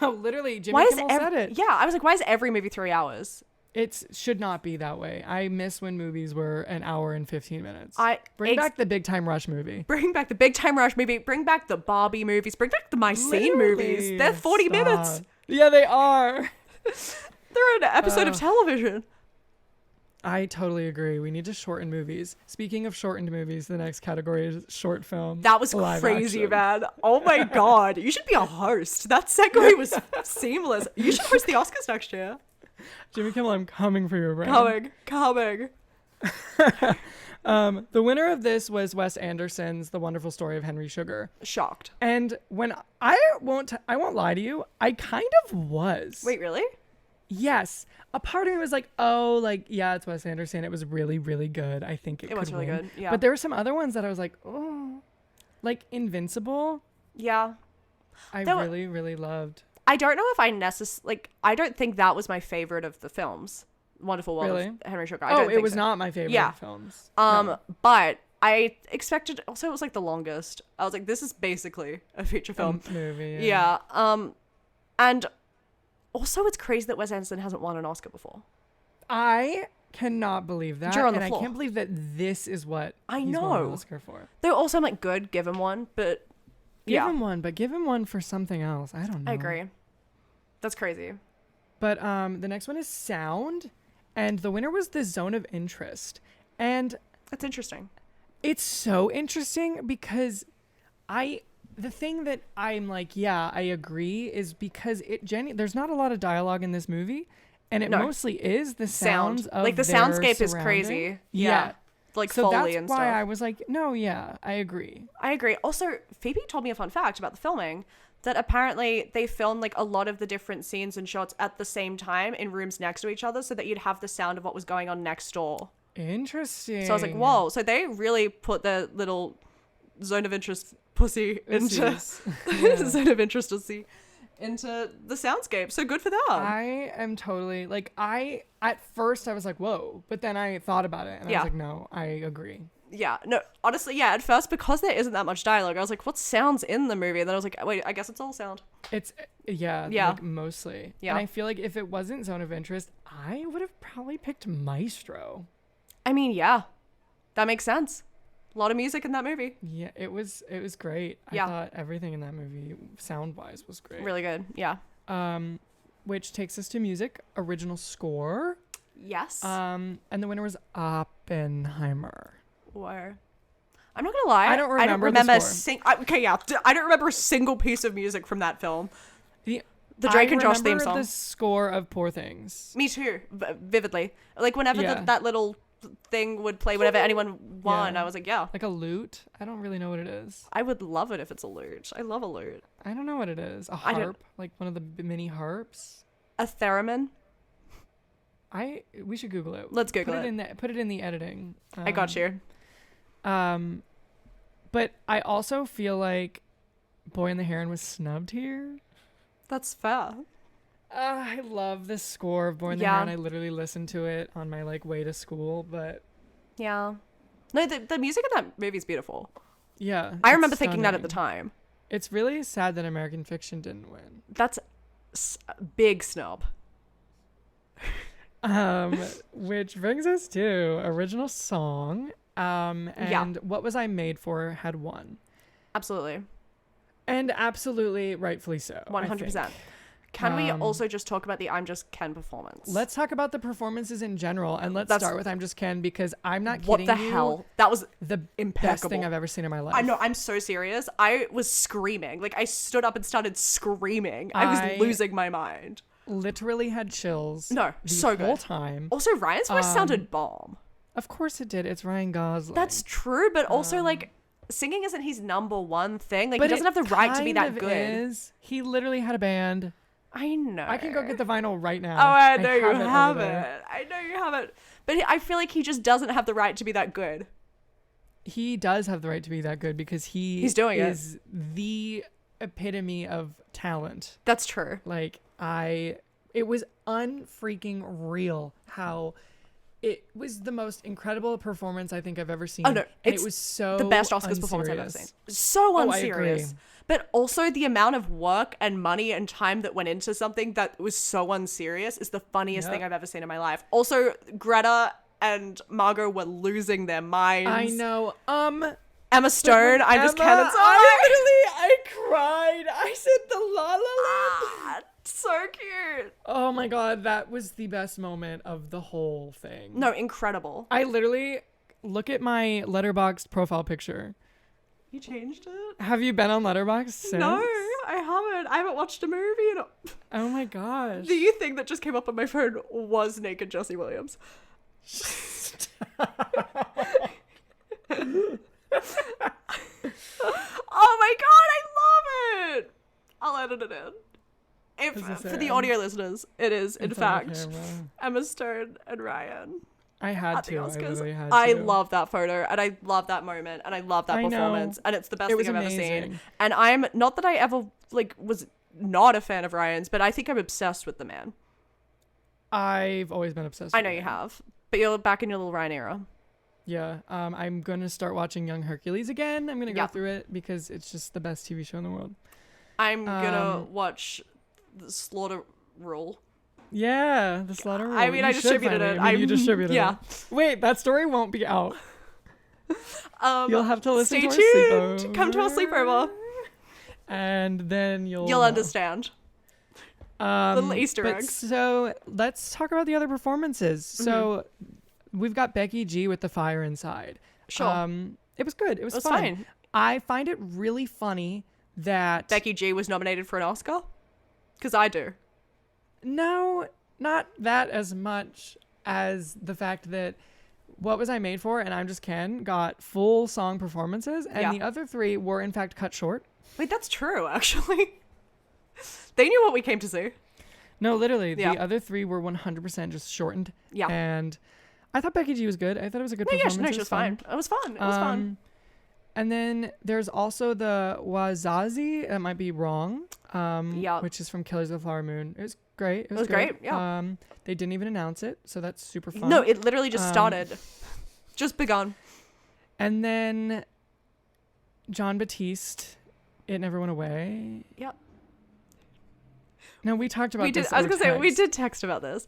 No, literally, Jimmy Kimmel said it. Yeah, I was like, why is every movie 3 hours? It should not be that way. I miss when movies were an hour and 15 minutes. Bring back the Big Time Rush movie. Bring back the Big Time Rush movie. Bring back the Barbie movies. Bring back the My Scene movies. They're 40 minutes. Yeah, they are. They're an episode of television. I totally agree. We need to shorten movies. Speaking of shortened movies, the next category is short film. That was crazy, man. Oh my God. You should be a host. That segue was seamless. You should host the Oscars next year. Jimmy Kimmel, I'm coming for your brain. Coming. The winner of this was Wes Anderson's The Wonderful Story of Henry Sugar. Shocked. And when I won't lie to you, I kind of was. Wait, really? Yes. A part of me was like, oh, like, yeah, it's Wes Anderson. It was really, really good. I think it was really good. Yeah. But there were some other ones that I was like, oh, like Invincible. Yeah. I really, really loved. I don't know if I don't think that was my favorite of the films. Wonderful World of Henry Sugar. It was not my favorite of films. No. But I expected, also it was like the longest. I was like, this is basically a feature film. Movie. Yeah. And also it's crazy that Wes Anderson hasn't won an Oscar before. I cannot believe that. You're on the floor. I can't believe that this is what he's won an Oscar for. Though also I'm like, good, give him one, but give him one for something else. I don't know. I agree. That's crazy. But the next one is sound, and the winner was The Zone of Interest. And that's interesting. It's so interesting because the thing that I'm like, yeah, I agree, is because there's not a lot of dialogue in this movie, and it mostly is the sounds of like the soundscape is crazy. Yeah. Like so Foley that's and why stuff. I was like, no, yeah, I agree. Also, Phoebe told me a fun fact about the filming, that apparently they filmed like a lot of the different scenes and shots at the same time in rooms next to each other so that you'd have the sound of what was going on next door. Interesting. So I was like, whoa. So they really put their little zone of interest pussy into zone of interest pussy into the soundscape. So good for them. I am totally like, at first I was like, whoa, but then I thought about it and I was like, no, I agree. Yeah, no, honestly, yeah, at first, because there isn't that much dialogue, I was like, what sounds in the movie? And then I was like, wait, I guess it's all sound. It's, like mostly. Yeah. And I feel like if it wasn't Zone of Interest, I would have probably picked Maestro. I mean, yeah, that makes sense. A lot of music in that movie. Yeah, it was great. I thought everything in that movie, sound-wise, was great. Really good, yeah. Which takes us to music, original score. Yes. And the winner was Oppenheimer. Or I'm not gonna lie, I don't remember the score. I don't remember a single piece of music from that film. The Drake and Josh theme song. The score of Poor Things. Me too, vividly. Like whenever that little thing would play, whenever anyone won, I was like, yeah. Like a lute. I don't really know what it is. I would love it if it's a lute. I love a lute. I don't know what it is. A harp, like one of the mini harps. A theremin. We should Google it. Let's Google it. Put it in the editing. I got you. But I also feel like Boy and the Heron was snubbed here. That's fair. I love the score of Boy and the Heron. I literally listened to it on my way to school, but yeah, no, the music in that movie is beautiful. Yeah, I remember thinking that at the time. It's really sad that American Fiction didn't win. That's a big snub. Which brings us to original song. And What Was I Made For had won. Absolutely. And absolutely rightfully so. 100%. Can we also just talk about the I'm Just Ken performance? Let's talk about the performances in general, and let's start with I'm Just Ken, because I'm not kidding you. What the hell? That was the impeccable. Best thing I've ever seen in my life. I know, I'm so serious. I was screaming. Like, I stood up and started screaming. I was losing my mind. Literally had chills. No, so good. The whole time. Also, Ryan's voice sounded bomb. Of course it did. It's Ryan Gosling. That's true, but also, like, singing isn't his number one thing. Like, he doesn't have the right to be that good. He literally had a band. I know. I can go get the vinyl right now. Oh, I know you have it. I know you have it. But I feel like he just doesn't have the right to be that good. He does have the right to be that good because he's doing the epitome of talent. That's true. Like, It was unfreaking real how it was the most incredible performance I think I've ever seen. Oh no, and it was so the best Oscars unserious. performance I've ever seen. So unserious. I agree. But also the amount of work and money and time that went into something that was so unserious is the funniest thing I've ever seen in my life. Also, Greta and Margot were losing their minds. I know. Emma Stone, I just cannot. I cried. I said the La La Land. So cute. Oh my god, that was the best moment of the whole thing. No, incredible. I literally look at my Letterboxd profile picture. You changed it? Have you been on Letterboxd since? No, I haven't. I haven't watched a movie in Oh my gosh. The thing that just came up on my phone was naked Jesse Williams. Oh my god, I love it! I'll edit it in. For the audio listeners, it is, in fact, Emma Stone and Ryan. I had to. I literally had to. I love that photo, and I love that moment, and I love that performance, and it's the best thing I've ever seen. And I'm not that I ever was not a fan of Ryan's, but I think I'm obsessed with the man. I've always been obsessed with I know you have, but you're back in your little Ryan era. Yeah, I'm gonna start watching Young Hercules again. I'm gonna go through it because it's just the best TV show in the world. I'm gonna watch the Slaughter Rule. Yeah, the Slaughter Rule. I mean, I distributed it. You distributed it. Wait, that story won't be out. You'll have to listen to our sleepover. Come to our sleepover. And then you'll understand. Little Easter eggs. So let's talk about the other performances. So we've got Becky G with The Fire Inside. Sure. It was good. It was fine. I find it really funny that Becky G was nominated for an Oscar. Because I do. No, not that as much as the fact that What Was I Made For and I'm Just Ken got full song performances, and the other three were in fact cut short. Wait, that's true, actually. They knew what we came to see. No, literally, the other three were 100% just shortened. Yeah. And I thought Becky G was good. I thought it was a good performance. No, she was fine. It was fun. It was fun. And then there's also the Wazazi, that might be wrong, which is from Killers of the Flower Moon. It was great. It was great. Yeah. They didn't even announce it, so that's super fun. No, it literally just started. Just begun. And then John Batiste, It Never Went Away. Yep. No, we talked about this. I was going to say, we did text about this.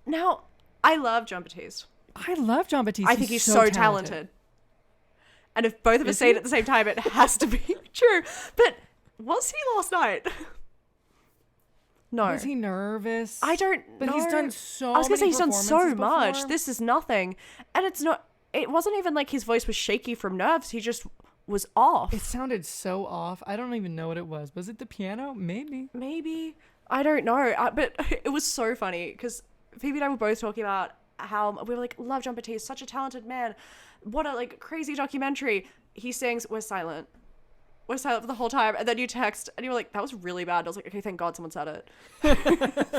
Now, I love John Batiste. I love John Batiste. I think he's so talented. And if both of us say it at the same time, it has to be true. But was he last night? No. Was he nervous? I don't know. But he's done so much. I was going to say he's done so much. This is nothing. And it wasn't even like his voice was shaky from nerves. He just was off. It sounded so off. I don't even know what it was. Was it the piano? Maybe. I don't know. But it was so funny because Phoebe and I were both talking about how we were like, love John Batiste, such a talented man. What a crazy documentary. He sings We're Silent for the whole time, and then you text and you were like, that was really bad. I was like, okay, thank God someone said it.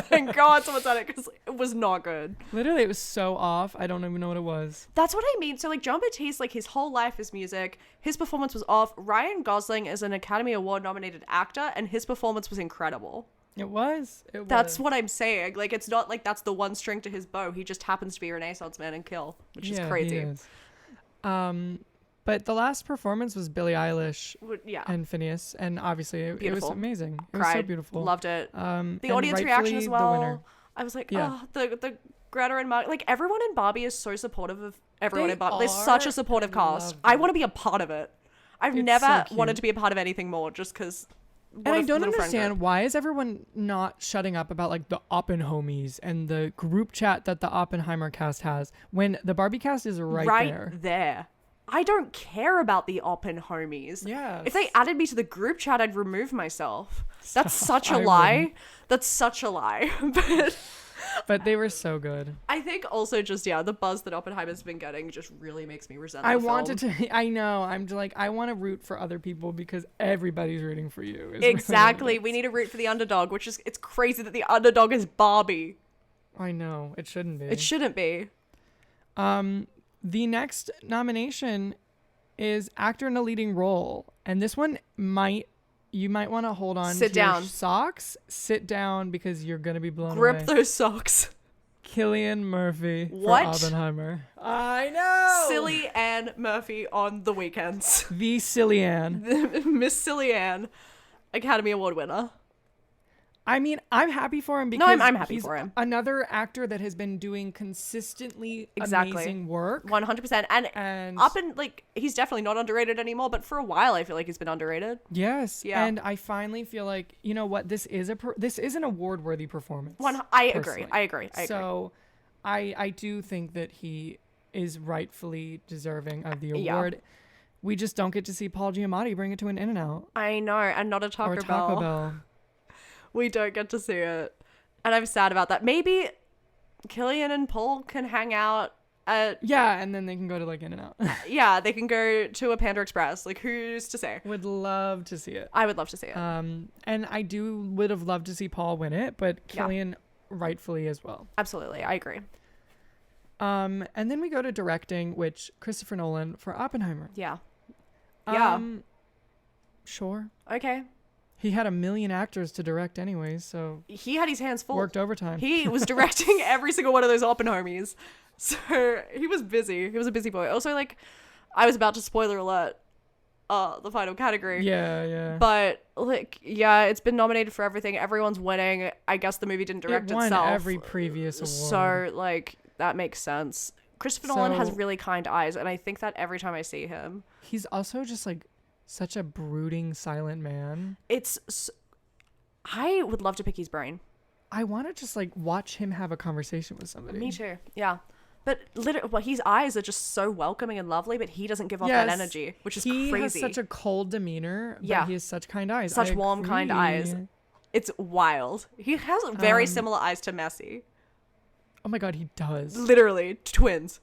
Thank God someone said it, because it was not good. Literally, it was so off. I don't even know what it was. That's what I mean. So John Batiste, his whole life is music. His performance was off. Ryan Gosling is an Academy Award nominated actor, and his performance was incredible. It was. That's what I'm saying. It's not like that's the one string to his bow. He just happens to be a Renaissance man and kill, which is crazy. He is. But the last performance was Billie Eilish and Phineas, and obviously it was amazing. It was so beautiful. Loved it. The audience reaction as well. I was like, the Greta and Mark, everyone in Barbie is so supportive of everyone in Barbie. They're such a supportive cast. I want to be a part of it. I've never wanted to be a part of anything more, just because. And I don't understand, why is everyone not shutting up about the Oppenhomies and the group chat that the Oppenheimer cast has when the Barbie cast is right there. I don't care about the Oppenhomies. Yeah. If they added me to the group chat, I'd remove myself. That's such a lie. That's such a lie. But they were so good. I think also just, the buzz that Oppenheimer's been getting just really makes me resent the film. I know. I'm just I want to root for other people because everybody's rooting for you. Exactly. Really we need to root for the underdog, it's crazy that the underdog is Barbie. I know. It shouldn't be. It shouldn't be. The next nomination is actor in a leading role. And this one might you might want to hold on Sit to down. your socks. Sit down because you're going to be blown Grip away. those socks. Cillian Murphy What? for Oppenheimer. I know. Silly Ann Murphy on the weekends. The Cillian. Miss Silly Ann, Academy Award winner. I mean, I'm happy for him because I'm happy he's for him. another actor that has been doing consistently Exactly. amazing work. 100%. And he's definitely not underrated anymore, but for a while I feel like he's been underrated. Yes. Yeah. And I finally feel like, you know what, this is an award-worthy performance. I agree. So I do think that he is rightfully deserving of the award. Yeah. We just don't get to see Paul Giamatti bring it to an In-N-Out. I know, and not a Taco Bell. We don't get to see it. And I'm sad about that. Maybe Cillian and Paul can hang out at... Yeah, and then they can go to, like, In-N-Out. Yeah, they can go to a Panda Express. Like, who's to say? Would love to see it. I would love to see it. And I would have loved to see Paul win it, but Cillian rightfully as well. Absolutely, I agree. And then we go to directing, which Christopher Nolan for Oppenheimer. Yeah. Sure. Okay. He had 1 million actors to direct anyways, so... He had his hands full. Worked overtime. He was directing every single one of those Oppenheimies. So he was busy. He was a busy boy. Also, like, I was about to spoiler alert the final category. Yeah. But, like, yeah, it's been nominated for everything. Everyone's winning. I guess the movie didn't direct itself. It won every previous award. So, like, that makes sense. Christopher Nolan has really kind eyes, and I think that every time I see him. He's also just, like... such a brooding, silent man. I would love to pick his brain. I want to just like watch him have a conversation with somebody. Me too. Yeah. But literally, his eyes are just so welcoming and lovely, but he doesn't give off that energy, which is crazy. He has such a cold demeanor, but he has such kind eyes. Such warm, kind eyes. It's wild. He has very similar eyes to Messi. Oh my God, he does. Literally, twins.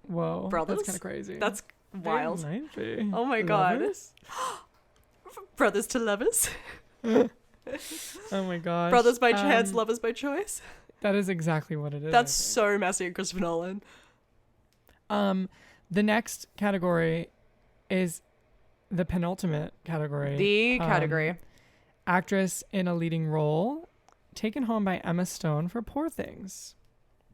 Whoa. Brothers. That's kind of crazy. That's wild. Oh my God. Brothers to lovers. Oh my gosh. Brothers by chance, lovers by choice. That is exactly what it is. That's so messy and Christopher Nolan. The next category is the penultimate category. The category. Actress in a leading role, taken home by Emma Stone for Poor Things.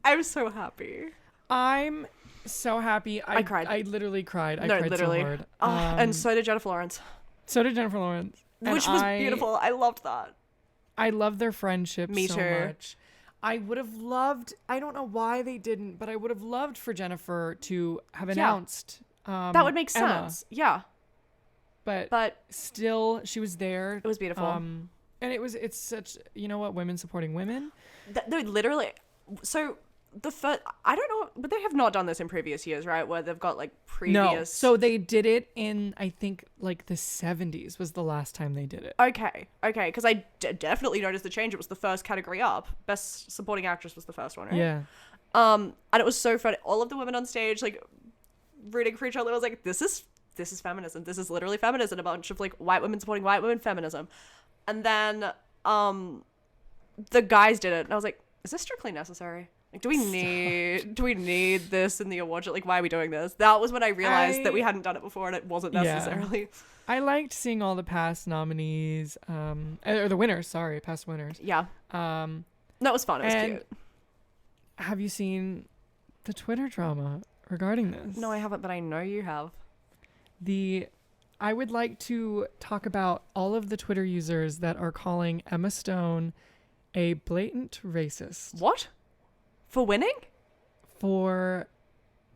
I'm so happy. I'm so happy. I cried. I literally cried. I cried literally. So hard. And so did Jennifer Lawrence. Which was beautiful. I loved that. I love their friendship Me so too. much. I would have loved, I don't know why they didn't, but I would have loved for Jennifer to have announced that would make sense. Yeah. But still, she was there. It was beautiful. And it's such, you know what, women supporting women. No, literally. So the first, I don't know, but they have not done this in previous years, right? Where they've got like previous. No, so they did it in, I think, like the 70s was the last time they did it. Okay, because I definitely noticed the change. It was the first category up. Best supporting actress was the first one, right? Yeah. And it was so funny. All of the women on stage, like, rooting for each other. I was like, this is feminism. This is literally feminism. A bunch of like white women supporting white women feminism. And then the guys did it, and I was like, is this strictly necessary? Like, do we need this in the award show? Like, why are we doing this? That was when I realized that we hadn't done it before and it wasn't necessarily. Yeah. I liked seeing all the past nominees, or the winners, past winners. Yeah. That was fun. It was cute. Have you seen the Twitter drama regarding this? No, I haven't, but I know you have. I would like to talk about all of the Twitter users that are calling Emma Stone a blatant racist. What? For winning? For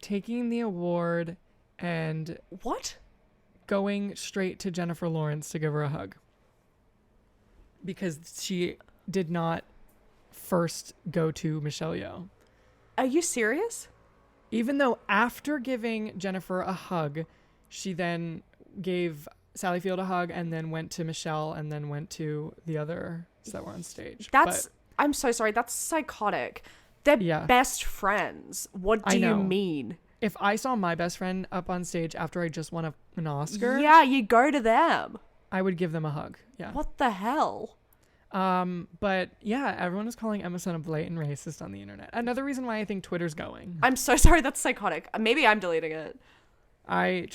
taking the award and... What? Going straight to Jennifer Lawrence to give her a hug. Because she did not first go to Michelle Yeoh. Are you serious? Even though after giving Jennifer a hug, she then gave Sally Field a hug and then went to Michelle and then went to the others that were on stage. I'm so sorry. That's psychotic. They're best friends. What do you mean? If I saw my best friend up on stage after I just won an Oscar... Yeah, you go to them. I would give them a hug. Yeah. What the hell? But yeah, everyone is calling Emma Stone a blatant racist on the internet. Another reason why I think Twitter's going. I'm so sorry. That's psychotic. Maybe I'm deleting it. I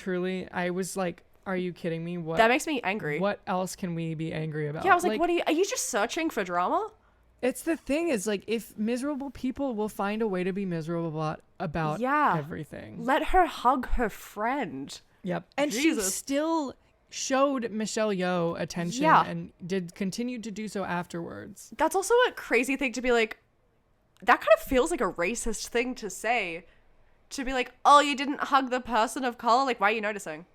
was like... are you kidding me? What? That makes me angry. What else can we be angry about? Yeah, I was like, what are you just searching for drama? It's the thing is, like, if miserable people will find a way to be miserable about everything. Let her hug her friend. Yep. And Jesus. She still showed Michelle Yeoh attention and continued to do so afterwards. That's also a crazy thing to be like, that kind of feels like a racist thing to say. To be like, oh, you didn't hug the person of color? Like, why are you noticing?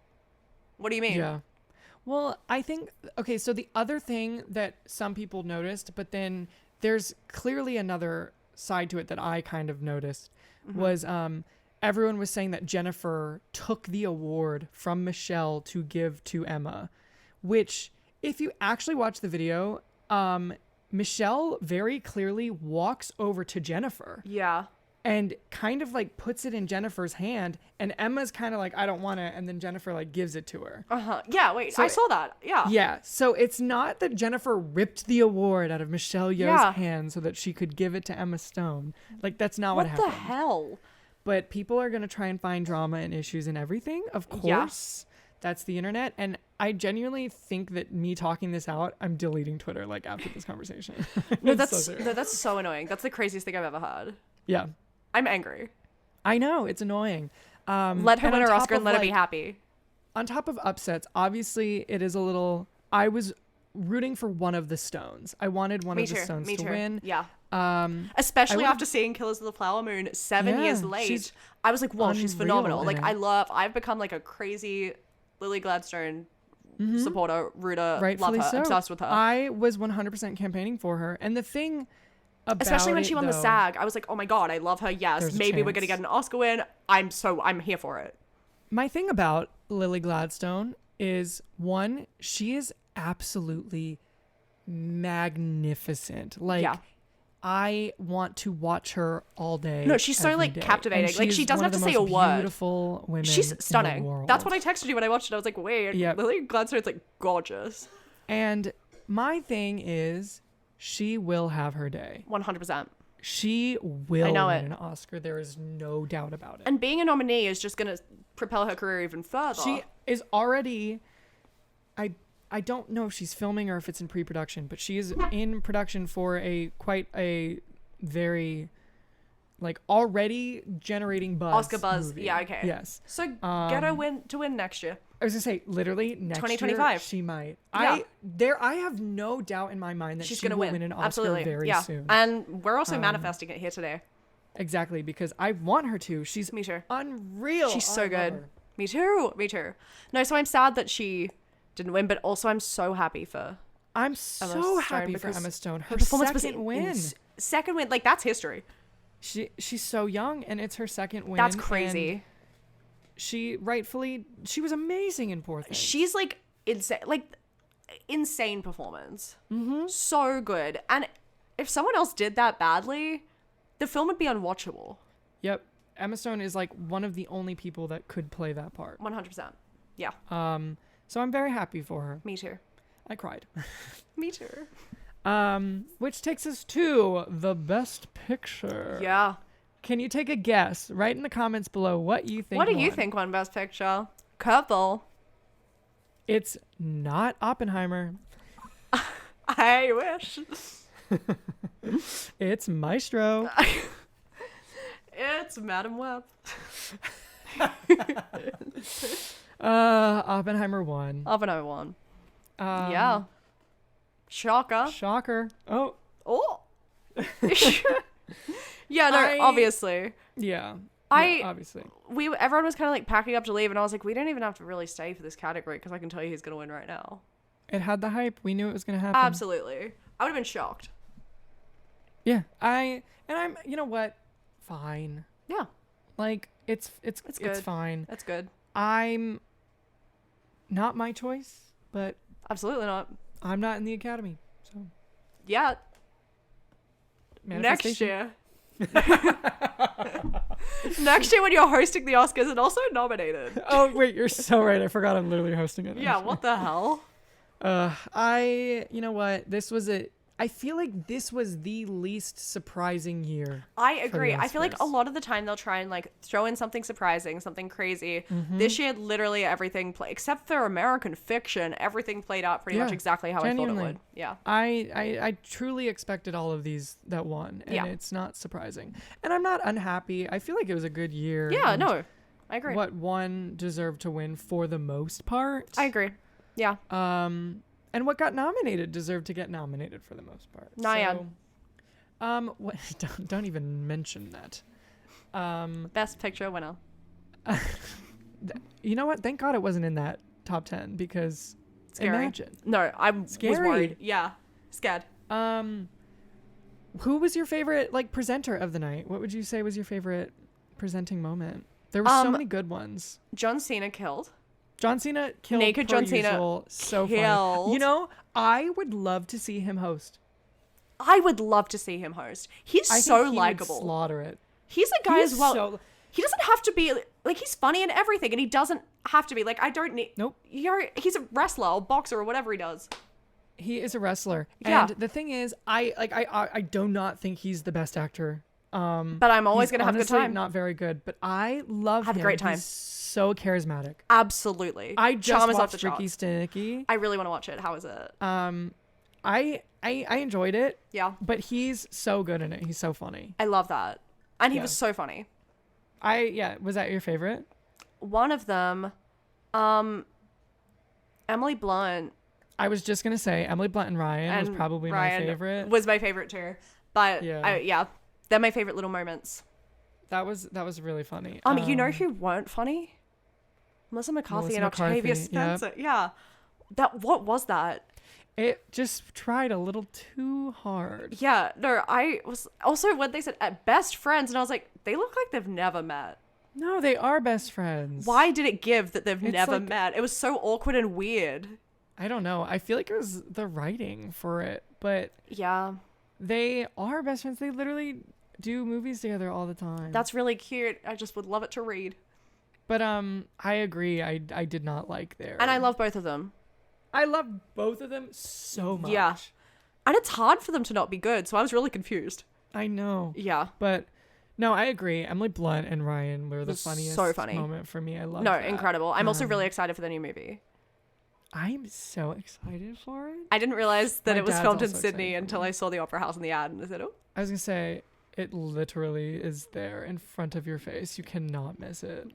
What do you mean? Yeah. Well, I think, okay, so the other thing that some people noticed, but then there's clearly another side to it that I kind of noticed, was everyone was saying that Jennifer took the award from Michelle to give to Emma, which, if you actually watch the video, Michelle very clearly walks over to Jennifer. Yeah. And kind of like puts it in Jennifer's hand, and Emma's kind of like, I don't want it, and then Jennifer like gives it to her. Yeah, wait, so I saw that. Yeah. Yeah, so it's not that Jennifer ripped the award out of Michelle Yeoh's hand so that she could give it to Emma Stone. Like, that's not what happened. What the hell? But people are going to try and find drama and issues and everything. Of course, that's the internet. And I genuinely think that me talking this out, I'm deleting Twitter like after this conversation. That's so annoying. That's the craziest thing I've ever heard. Yeah. I'm angry. I know, it's annoying. Let her win her Oscar and let her be happy. On top of upsets, obviously it is a little... I was rooting for one of the Stones. I wanted one of the Stones to win. Yeah. Especially after seeing Killers of the Flower Moon 7 years late. I was like, whoa, she's phenomenal. Like, I've become like a crazy Lily Gladstone supporter, rooter, rightfully love her, obsessed with her. I was 100% campaigning for her. And the thing... Especially when she won the SAG, I was like, oh my god, I love her. Yes, maybe we're gonna get an Oscar win. I'm here for it. My thing about Lily Gladstone is, one, she is absolutely magnificent. Like, I want to watch her all day. No, she's so like captivating. Like, she doesn't have to say a word. Beautiful women. She's stunning. In the world. That's what I texted you when I watched it. I was like, wait, Lily Gladstone's like gorgeous. And my thing is, she will have her day. 100%. She will win an Oscar. There is no doubt about it. And being a nominee is just going to propel her career even further. She is already... I don't know if she's filming or if it's in pre-production, but she is in production for quite a very... like, already generating buzz. Oscar buzz. Movie. Yeah, okay. Yes. So get her to win next year. I was gonna say, literally next 2025. year she might. Yeah. I have no doubt in my mind that she's gonna win an Oscar Absolutely. very soon. And we're also manifesting it here today. Exactly, because I want her to. She's Me too. Unreal. She's so good. Me too. No, so I'm sad that she didn't win, but also I'm so happy for I'm so happy for Emma Stone. Her performance second win. Second win, like, that's history. She's so young, and it's her second win. That's crazy. She was amazing in Poor Things. She's like insane performance. So good. And if someone else did that badly, the film would be unwatchable. Yep. Emma Stone is like one of the only people that could play that part. 100%. Yeah. So I'm very happy for her. Me too. I cried. Me too. Which takes us to the best picture. Yeah. Can you take a guess? Write in the comments below what you think. What do you think won Best Picture? Curveball. It's not Oppenheimer. I wish. It's Maestro. It's Madam Web. Oppenheimer won. Oppenheimer won. Yeah. Shocker. Oh. Yeah, no, obviously. Yeah. Obviously. Everyone was kind of like packing up to leave, and I was like, we don't even have to really stay for this category because I can tell you he's going to win right now. It had the hype. We knew it was going to happen. Absolutely. I would have been shocked. Yeah. I'm, you know what? Fine. Yeah. Like, it's fine. That's good. I'm not my choice, but absolutely not. I'm not in the Academy. So yeah. Next year. Next year when you're hosting the Oscars and also nominated. Oh wait, you're so right. I forgot I'm literally hosting it. Yeah, what the hell? You know what? This was I feel like this was the least surprising year. I agree. I feel like a lot of the time they'll try and like throw in something surprising, something crazy. This year, literally everything except for American Fiction, everything played out pretty much exactly how I thought it would. Yeah. I truly expected all of these that won, and it's not surprising. And I'm not unhappy. I feel like it was a good year. Yeah, no. I agree. What one deserved to win for the most part. I agree. Yeah. And what got nominated deserved to get nominated for the most part. Nyan. So, what? Don't even mention that. Best Picture winner. You know what? Thank God it wasn't in that top 10 because imagine. No, I was worried. Yeah, scared. Who was your favorite like presenter of the night? What would you say was your favorite presenting moment? There were so many good ones. John Cena killed. John Cena killed. Naked John Cena. So funny. You know, I would love to see him host. I would love to see him host. He's so likable. Slaughter it. He's a guy as well. He doesn't have to be like he's funny and everything, and he doesn't have to be like I don't need. Nope. He's a wrestler or boxer or whatever he does. He is a wrestler, Yeah. and the thing is, I do not think he's the best actor. But I'm always gonna have a good time. Not very good, but I love him. Have a great time. He's so charismatic. Absolutely. I just Charm watched Ricky Sticky. I really want to watch it. How is it? I enjoyed it. Yeah. But he's so good in it. He's so funny. I love that. And he was so funny. Was that your favorite? One of them, Emily Blunt. I was just gonna say Emily Blunt and Ryan was probably my favorite. Was my favorite too. But they're my favorite little moments. That was really funny. You know who weren't funny? Melissa McCarthy and Octavia Spencer. Yep. Yeah. What was that? It just tried a little too hard. Yeah. No, I was also when they said best friends, and I was like, they look like they've never met. No, they are best friends. Why did it give that they've never met? It was so awkward and weird. I don't know. I feel like it was the writing for it, but yeah, they are best friends. They literally do movies together all the time. That's really cute. I just would love it to read. But I agree. I did not like their. And I love both of them. I love both of them so much. Yeah. And it's hard for them to not be good, so I was really confused. I know. Yeah. But no, I agree. Emily Blunt and Ryan were the funniest moment for me. I love that. Incredible. I'm also really excited for the new movie. I'm so excited for it. I didn't realize that it was filmed in Sydney until I saw the Opera House in the ad and I said, oh. I was going to say, it literally is there in front of your face. You cannot miss it.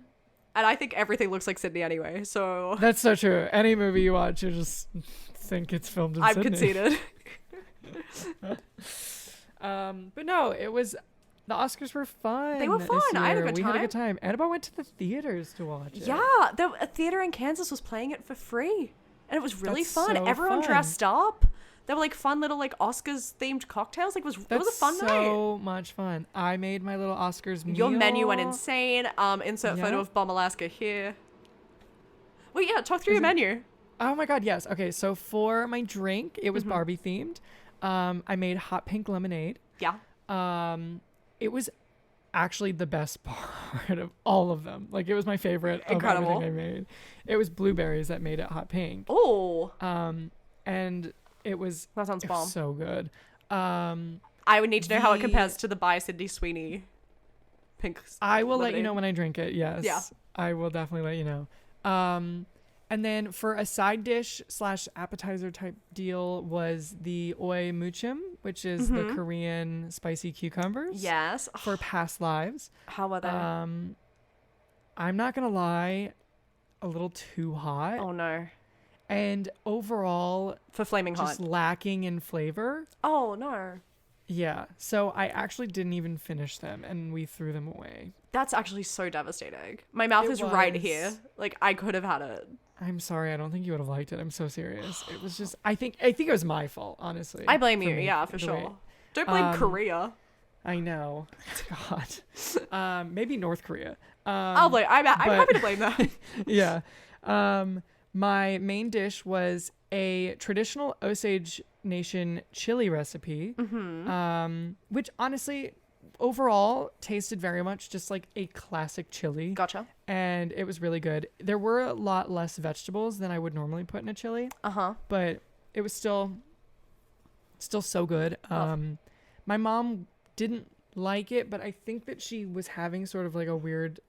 And I think everything looks like Sydney anyway, so... That's so true. Any movie you watch, you just think it's filmed in Sydney. I'm conceited. But no, it was... The Oscars were fun. They were fun. I had a good time. We had a good time. Annabelle went to the theaters to watch it. Yeah, a theater in Kansas was playing it for free. And it was really fun. So Everyone dressed up. There were like fun little like Oscars themed cocktails. Like it was a fun night. So much fun. I made my little Oscars meal. Your menu went insane. Insert photo of Bomb Alaska here. Well, yeah, talk through your menu. Oh my God, yes. Okay, so for my drink, it was Barbie themed. I made hot pink lemonade. Yeah. It was actually the best part of all of them. Like it was my favorite of everything I made. It was blueberries that made it hot pink. Oh. And it was bomb. So good. I would need to know how it compares to the by Sydney Sweeney pink. I will let you know when I drink it. Yes. Yeah. I will definitely let you know. And then for a side dish / appetizer type deal was the oi muchim, which is the Korean spicy cucumbers. Yes. For past lives. How are they? I'm not going to lie, a little too hot. Oh no. And overall, for flaming hot, just lacking in flavor. Oh no. Yeah. So I actually didn't even finish them and we threw them away. That's actually so devastating. My mouth is right here. Like I could have had it. I'm sorry. I don't think you would have liked it. I'm so serious. It was just, I think it was my fault, honestly. I blame you. Yeah, for sure. Don't blame Korea. I know. God. Maybe North Korea. I'm happy to blame that. Yeah. My main dish was a traditional Osage Nation chili recipe, which honestly, overall, tasted very much just like a classic chili. Gotcha. And it was really good. There were a lot less vegetables than I would normally put in a chili. Uh-huh. But it was still Still so good. Oh. My mom didn't like it, but I think that she was having sort of like a weird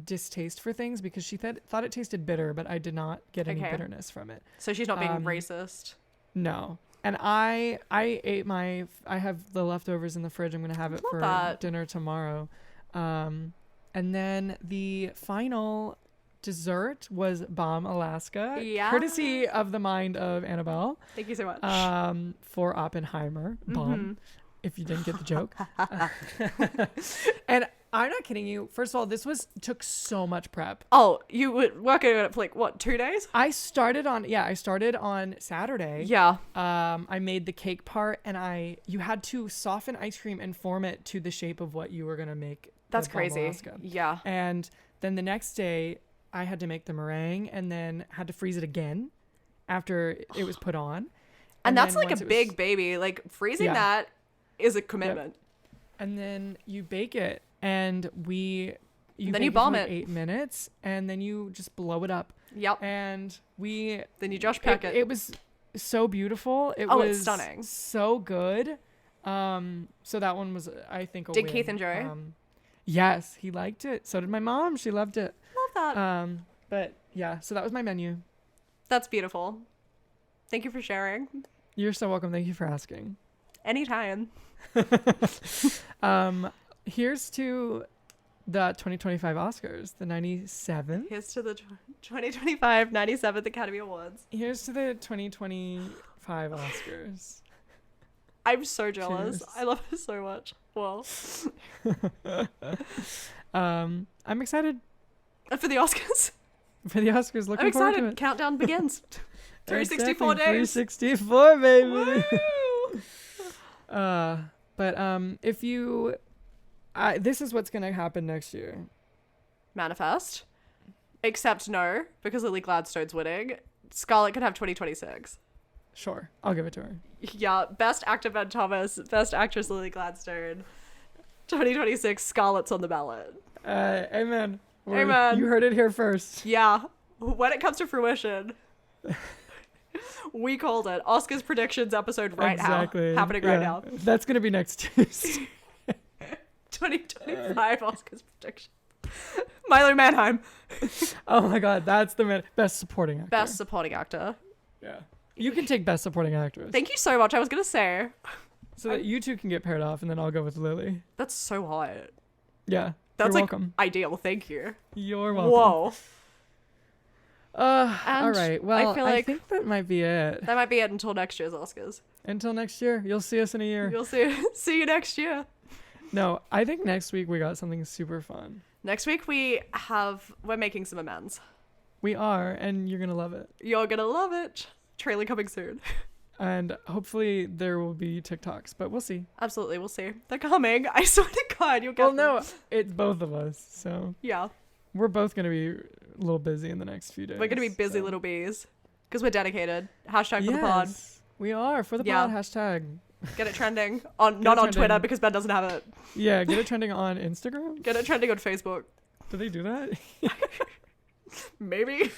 distaste for things because she thought it tasted bitter, but I did not get any bitterness from it. So she's not being racist. No. And I have the leftovers in the fridge. I'm going to have it for dinner tomorrow. And then the final dessert was Bomb Alaska. Yeah. Courtesy of the mind of Annabelle. Thank you so much. For Oppenheimer. Bomb. If you didn't get the joke. And I'm not kidding you. First of all, took so much prep. Oh, you were working on it for like what, 2 days? I started on Saturday. Yeah. I made the cake part, and you had to soften ice cream and form it to the shape of what you were gonna make. That's crazy. Alaska. Yeah. And then the next day, I had to make the meringue, and then had to freeze it again after it was put on. And that's like a big baby. Like freezing that is a commitment. Yep. And then you bake it. And you bomb it for 8 minutes, and then you just blow it up. Yep. And then you Josh pack it. It was so beautiful. It's stunning. So good. So that one was, I think, a Did win. Keith enjoy? Yes, he liked it. So did my mom. She loved it. Love that. But yeah, so that was my menu. That's beautiful. Thank you for sharing. You're so welcome. Thank you for asking. Anytime. Here's to the 2025 Oscars, the 97th. Here's to the 2025 97th Academy Awards. Here's to the 2025 Oscars. I'm so jealous. Cheers. I love it so much. Well, I'm excited for the Oscars. For the Oscars, looking forward to it. Countdown begins. 364 days. 364, baby. But if you. This is what's going to happen next year. Manifest. Except no, because Lily Gladstone's winning. Scarlett could have 2026. Sure. I'll give it to her. Yeah. Best actor Ben Thomas. Best actress Lily Gladstone. 2026, Scarlett's on the ballot. Amen. Amen. You heard it here first. Yeah. When it comes to fruition. We called it. Oscars predictions episode happening right now. That's going to be next Tuesday. 2025 Oscars prediction. Milo Manheim. Oh my god, that's the best supporting actor. Best supporting actor. Yeah. You can take best supporting actress. Thank you so much. I was going to say. So that you two can get paired off, and then I'll go with Lily. That's so hot. Yeah. That's you're like welcome. Ideal. Thank you. You're welcome. Whoa. All right. Well, I think that might be it. That might be it until next year's Oscars. Until next year. You'll see us in a year. You'll see you next year. No, I think next week we got something super fun. Next week we're making some amends. We are, and you're going to love it. You're going to love it. Trailer coming soon. And hopefully there will be TikToks, but we'll see. Absolutely, we'll see. They're coming. I swear to God, you'll get them. No, it's both of us, so. Yeah. We're both going to be a little busy in the next few days. We're going to be busy little bees. Because we're dedicated. Hashtag for the pod. We are. For the pod, hashtag. Get it trending. Not on Twitter because Ben doesn't have it. Yeah, get it trending on Instagram. Get it trending on Facebook. Do they do that? Maybe.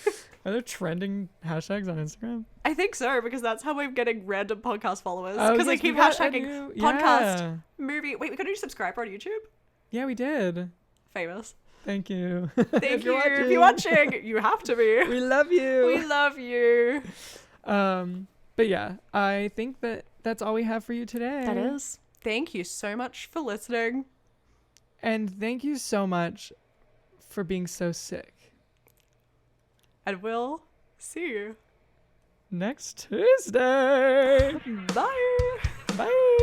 Are there trending hashtags on Instagram? I think so, because that's how we're getting random podcast followers. Because they keep hashtagging podcast, movie. Wait, we got a new subscriber on YouTube? Yeah, we did. Famous. Thank you. Thank you. If you're watching, you have to be. We love you. We love you. But yeah, I think that's all we have for you today. That is. Thank you so much for listening. And thank you so much for being so sick. And we'll see you next Tuesday. Bye. Bye.